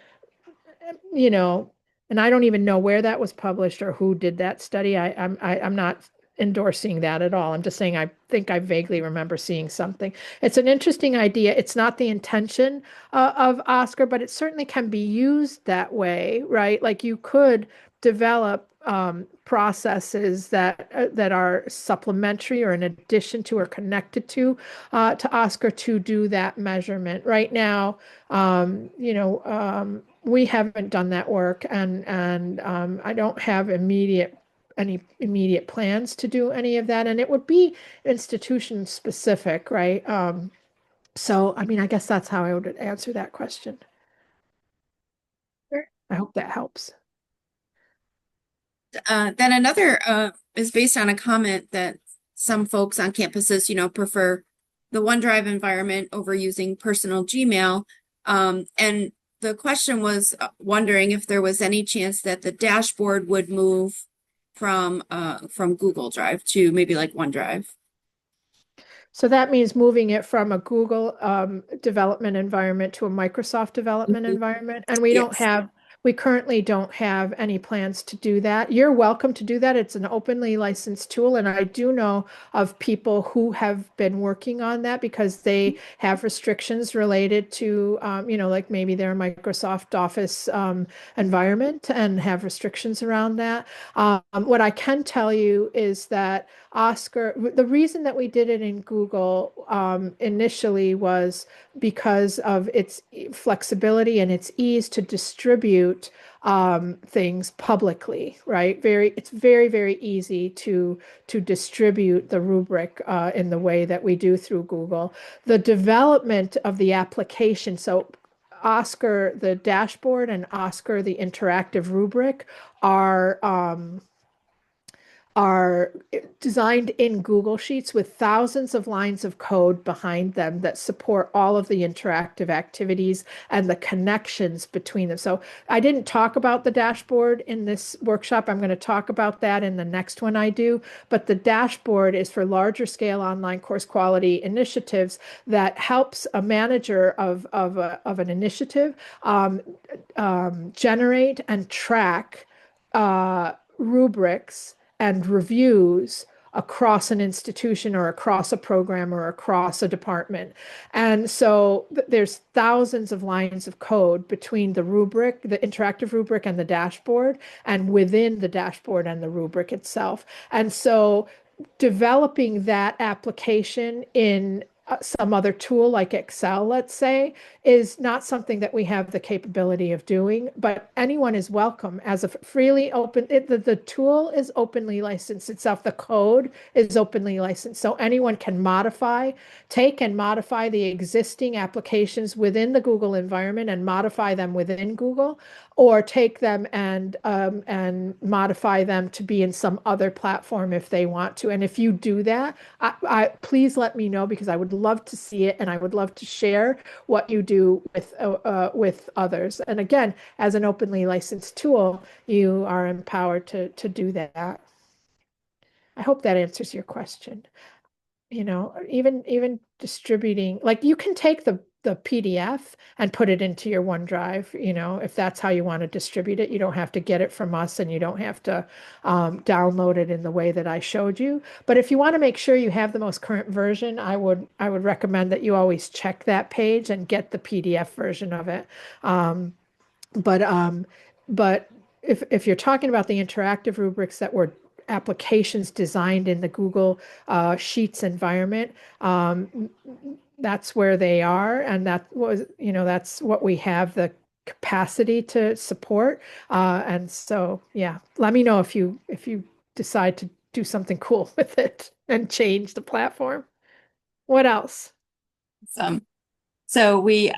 and I don't even know where that was published or who did that study. I'm not endorsing that at all. I'm just saying I think I vaguely remember seeing something. It's an interesting idea. It's not the intention of OSCQR, but it certainly can be used that way, right? Like you could develop processes that are supplementary or in addition to or connected to OSCQR to do that measurement. Right now, we haven't done that work, and I don't have any immediate plans to do any of that, and it would be institution specific, right? So I mean, I guess that's how I would answer that question. Sure. I hope that helps. Then another is based on a comment that some folks on campuses, prefer the OneDrive environment over using personal Gmail. And the question was wondering if there was any chance that the dashboard would move from Google Drive to maybe like OneDrive. So that means moving it from a Google development environment to a Microsoft development environment. And we currently don't have any plans to do that. You're welcome to do that. It's an openly licensed tool. And I do know of people who have been working on that because they have restrictions related to, like maybe their Microsoft Office environment and have restrictions around that. What I can tell you is that OSCQR, the reason that we did it in Google initially was because of its flexibility and its ease to distribute things publicly, right? It's very, very easy to distribute the rubric in the way that we do through Google. The development of the application, so OSCQR, the dashboard, and OSCQR, the interactive rubric, are are designed in Google Sheets with thousands of lines of code behind them that support all of the interactive activities and the connections between them. So I didn't talk about the dashboard in this workshop. I'm going to talk about that in the next one I do. But the dashboard is for larger scale online course quality initiatives that helps a manager of an initiative generate and track rubrics and reviews across an institution or across a program or across a department. And so there's thousands of lines of code between the rubric, the interactive rubric, and the dashboard, and within the dashboard and the rubric itself. And so developing that application in some other tool like Excel, let's say, is not something that we have the capability of doing, but anyone is welcome as a freely open, the tool is openly licensed itself. The code is openly licensed. So anyone can take and modify the existing applications within the Google environment and modify them within Google, or take them and modify them to be in some other platform if they want to. And if you do that, please let me know, because I would love to see it and I would love to share what you do with others. And again, as an openly licensed tool, you are empowered to do that. I hope that answers your question. You know, even distributing, like you can take the PDF and put it into your OneDrive, you know, if that's how you want to distribute it. You don't have to get it from us, and you don't have to download it in the way that I showed you. But if you want to make sure you have the most current version, I would recommend that you always check that page and get the PDF version of it. But if you're talking about the interactive rubrics that were applications designed in the Google Sheets environment, that's where they are, and that's what we have the capacity to support. And so, yeah, let me know if you decide to do something cool with it and change the platform. What else? So we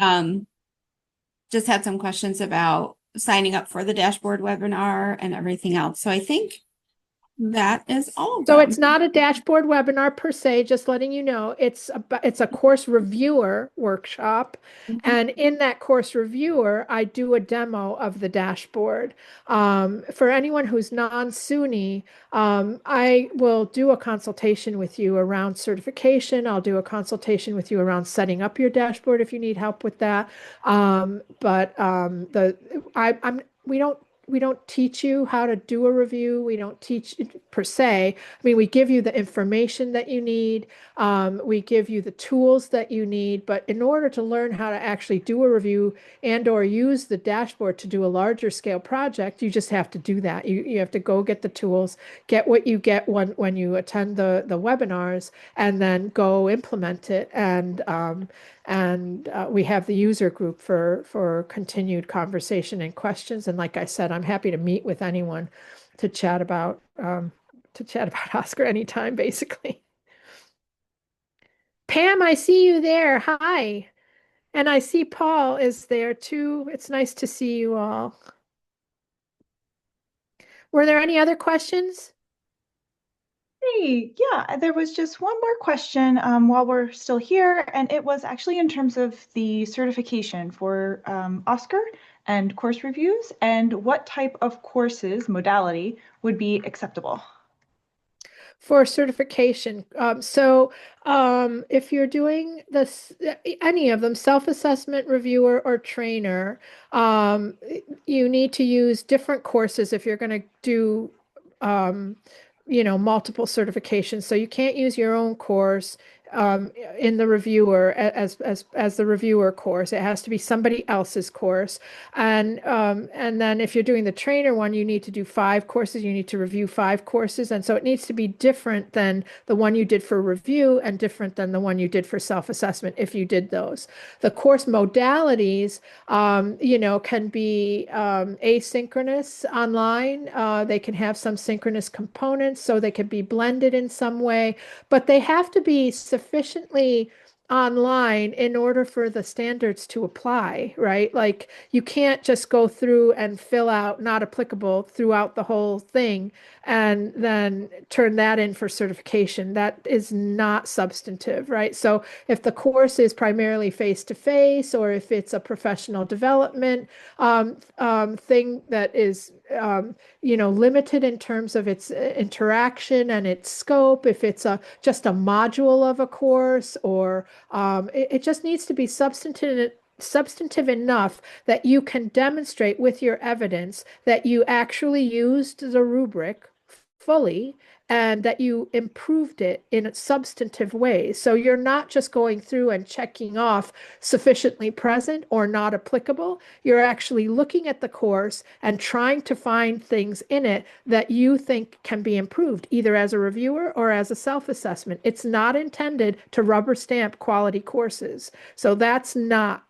just had some questions about signing up for the dashboard webinar and everything else. So I think that is all of So them. it's not a dashboard webinar per se, just letting you know. It's a course reviewer workshop. And in that course reviewer, I do a demo of the dashboard. For anyone who's non-SUNY, I will do a consultation with you around certification. I'll do a consultation with you around setting up your dashboard if you need help with that. We don't teach you how to do a review. We don't teach per se. I mean, we give you the information that you need. We give you the tools that you need. But in order to learn how to actually do a review and or use the dashboard to do a larger scale project, you just have to do that. You have to go get the tools, get what you get when you attend the webinars, and then go implement it. And we have the user group for continued conversation and questions. And like I said, I'm happy to meet with anyone to chat about OSCQR anytime, basically. Pam, I see you there. Hi. And I see Paul is there too. It's nice to see you all. Were there any other questions? Hey, yeah, there was just one more question while we're still here, and it was actually in terms of the certification for OSCQR and course reviews, and what type of courses, modality, would be acceptable. For certification. If you're doing this, any of them, self-assessment, reviewer, or trainer, you need to use different courses if you're going to do multiple certifications. So you can't use your own course in the reviewer as the reviewer course. It has to be somebody else's course. And then if you're doing the trainer one, you need to do 5 courses. You need to review 5 courses. And so it needs to be different than the one you did for review and different than the one you did for self-assessment if you did those. The course modalities, can be asynchronous online. They can have some synchronous components, so they can be blended in some way, but they have to be sufficiently online in order for the standards to apply, right? Like you can't just go through and fill out not applicable throughout the whole thing and then turn that in for certification. That is not substantive, right? So if the course is primarily face-to-face, or if it's a professional development thing that is limited in terms of its interaction and its scope, if it's just a module of a course, or it just needs to be substantive enough that you can demonstrate with your evidence that you actually used the rubric fully and that you improved it in substantive ways. So you're not just going through and checking off sufficiently present or not applicable. You're actually looking at the course and trying to find things in it that you think can be improved, either as a reviewer or as a self-assessment. It's not intended to rubber stamp quality courses. So that's not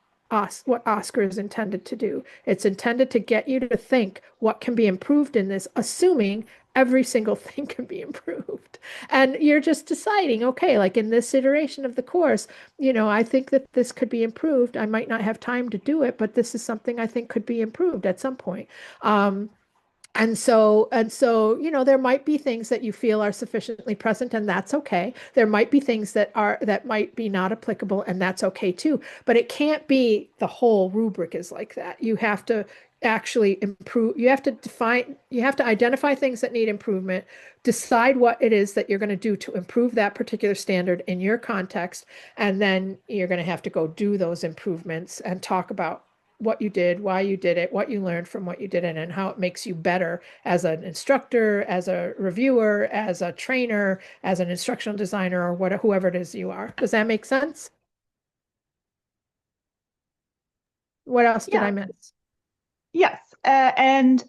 what OSCQR is intended to do. It's intended to get you to think what can be improved in this, assuming every single thing can be improved. And you're just deciding, okay, like in this iteration of the course, I think that this could be improved. I might not have time to do it, but this is something I think could be improved at some point. And so, there might be things that you feel are sufficiently present, and that's okay. There might be things that might be not applicable, and that's okay too. But it can't be the whole rubric is like that. You have to actually improve. You have to identify things that need improvement, decide what it is that you're going to do to improve that particular standard in your context, and then you're going to have to go do those improvements and talk about what you did, why you did it, what you learned from what you did it, and how it makes you better as an instructor, as a reviewer, as a trainer, as an instructional designer, or whoever it is you are. Does that make sense? What else did I miss? Yes. And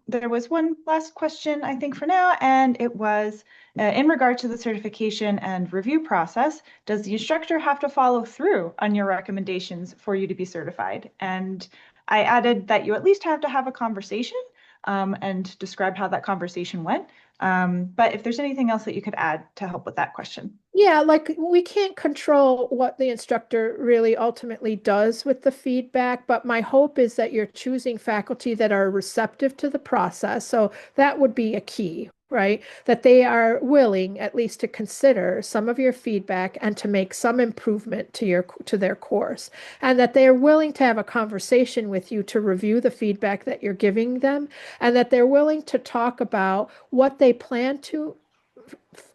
there was one last question, I think, for now, and it was in regard to the certification and review process, does the instructor have to follow through on your recommendations for you to be certified? And I added that you at least have to have a conversation and describe how that conversation went. But if there's anything else that you could add to help with that question. Yeah, like we can't control what the instructor really ultimately does with the feedback, but my hope is that you're choosing faculty that are receptive to the process. So that would be a key, right? That they are willing at least to consider some of your feedback and to make some improvement to their course, and that they are willing to have a conversation with you to review the feedback that you're giving them, and that they're willing to talk about what they plan to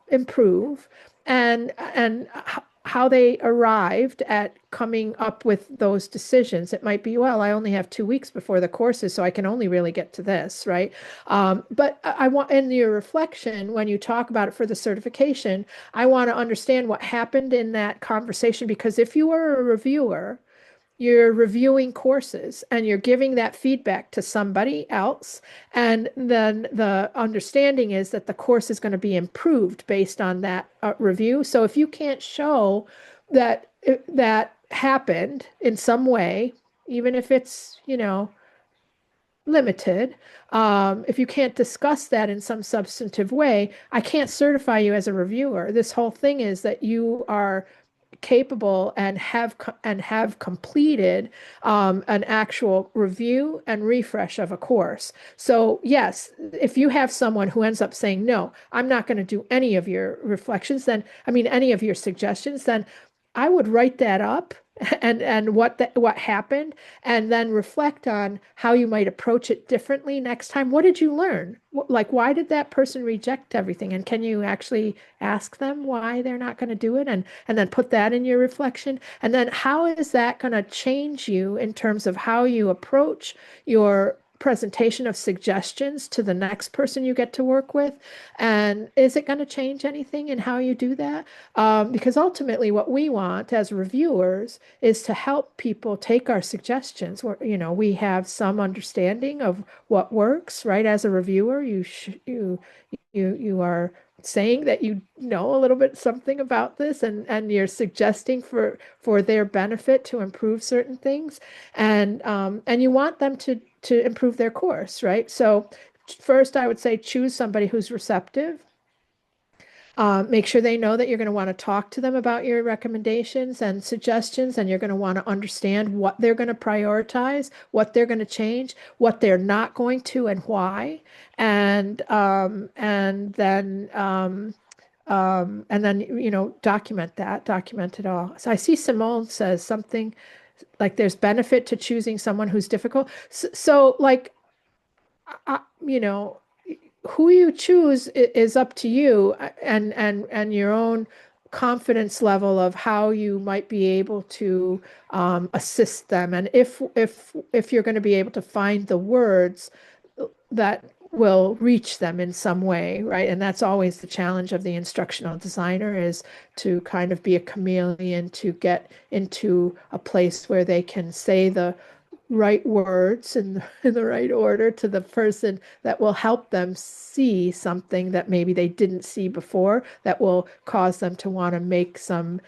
improve and how they arrived at coming up with those decisions. It might be, well, I only have 2 weeks before the courses, so I can only really get to this, right? But I want, in your reflection, when you talk about it for the certification, I want to understand what happened in that conversation, because if you were a reviewer, you're reviewing courses and you're giving that feedback to somebody else. And then the understanding is that the course is going to be improved based on that review. So if you can't show that that happened in some way, even if it's, limited, if you can't discuss that in some substantive way, I can't certify you as a reviewer. This whole thing is that you are capable and have completed an actual review and refresh of a course. So yes, if you have someone who ends up saying, no, I'm not going to do any of your reflections, then, any of your suggestions, then I would write that up and what happened, and then reflect on how you might approach it differently next time. What did you learn? Like, why did that person reject everything? And can you actually ask them why they're not going to do it, and then put that in your reflection? And then how is that going to change you in terms of how you approach your presentation of suggestions to the next person you get to work with? And is it going to change anything in how you do that? Because ultimately what we want as reviewers is to help people take our suggestions where, we have some understanding of what works, right? As a reviewer, you are saying that you know a little bit something about this, and you're suggesting for their benefit to improve certain things, and you want them to improve their course, right? So first, I would say choose somebody who's receptive. Make sure they know that you're going to want to talk to them about your recommendations and suggestions, and you're going to want to understand what they're going to prioritize, what they're going to change, what they're not going to, and why. And then, you know, document it all. So I see Simone says something like there's benefit to choosing someone who's difficult. So like, you know, who you choose is up to you, and your own confidence level of how you might be able to assist them, and if you're going to be able to find the words that will reach them in some way, right? And that's always the challenge of the instructional designer, is to kind of be a chameleon to get into a place where they can say the right words in the right order to the person that will help them see something that maybe they didn't see before, that will cause them to want to make some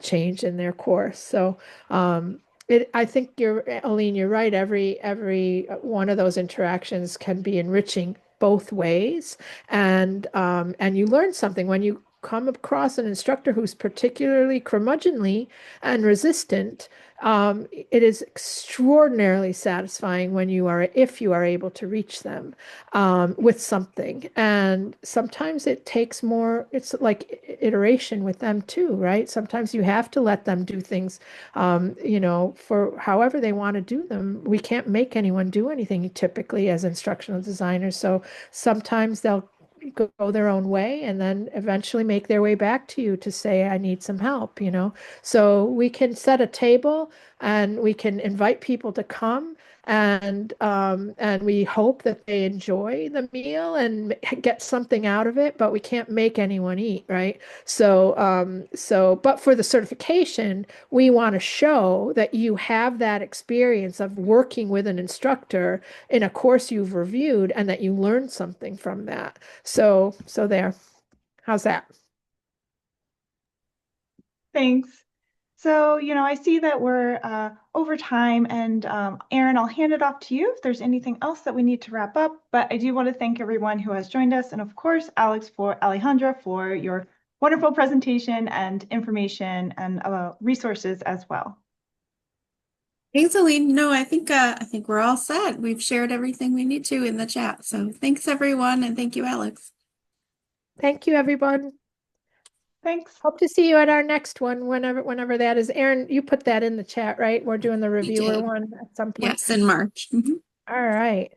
change in their course. So I think Aline, you're right. Every one of those interactions can be enriching both ways, and you learn something when you come across an instructor who's particularly curmudgeonly and resistant. It is extraordinarily satisfying when if you are able to reach them with something. And sometimes it takes more, it's like iteration with them too, right? Sometimes you have to let them do things, you know, for however they want to do them. We can't make anyone do anything typically as instructional designers. So sometimes they'll go their own way and then eventually make their way back to you to say, I need some help, you know. So we can set a table and we can invite people to come, and we hope that they enjoy the meal and get something out of it, but we can't make anyone eat, right? But for the certification, we want to show that you have that experience of working with an instructor in a course you've reviewed and that you learned something from that. So there. How's that? Thanks. So, I see that we're over time, and Erin, I'll hand it off to you if there's anything else that we need to wrap up. But I do want to thank everyone who has joined us, and of course, Alejandra, for your wonderful presentation and information and resources as well. Thanks, Aline. No, I think we're all set. We've shared everything we need to in the chat. So thanks everyone, and thank you, Alex. Thank you, everyone. Thanks. Hope to see you at our next one, whenever that is. Erin, you put that in the chat, right? We're doing the reviewer did. one at some point. Yes, in March. All right.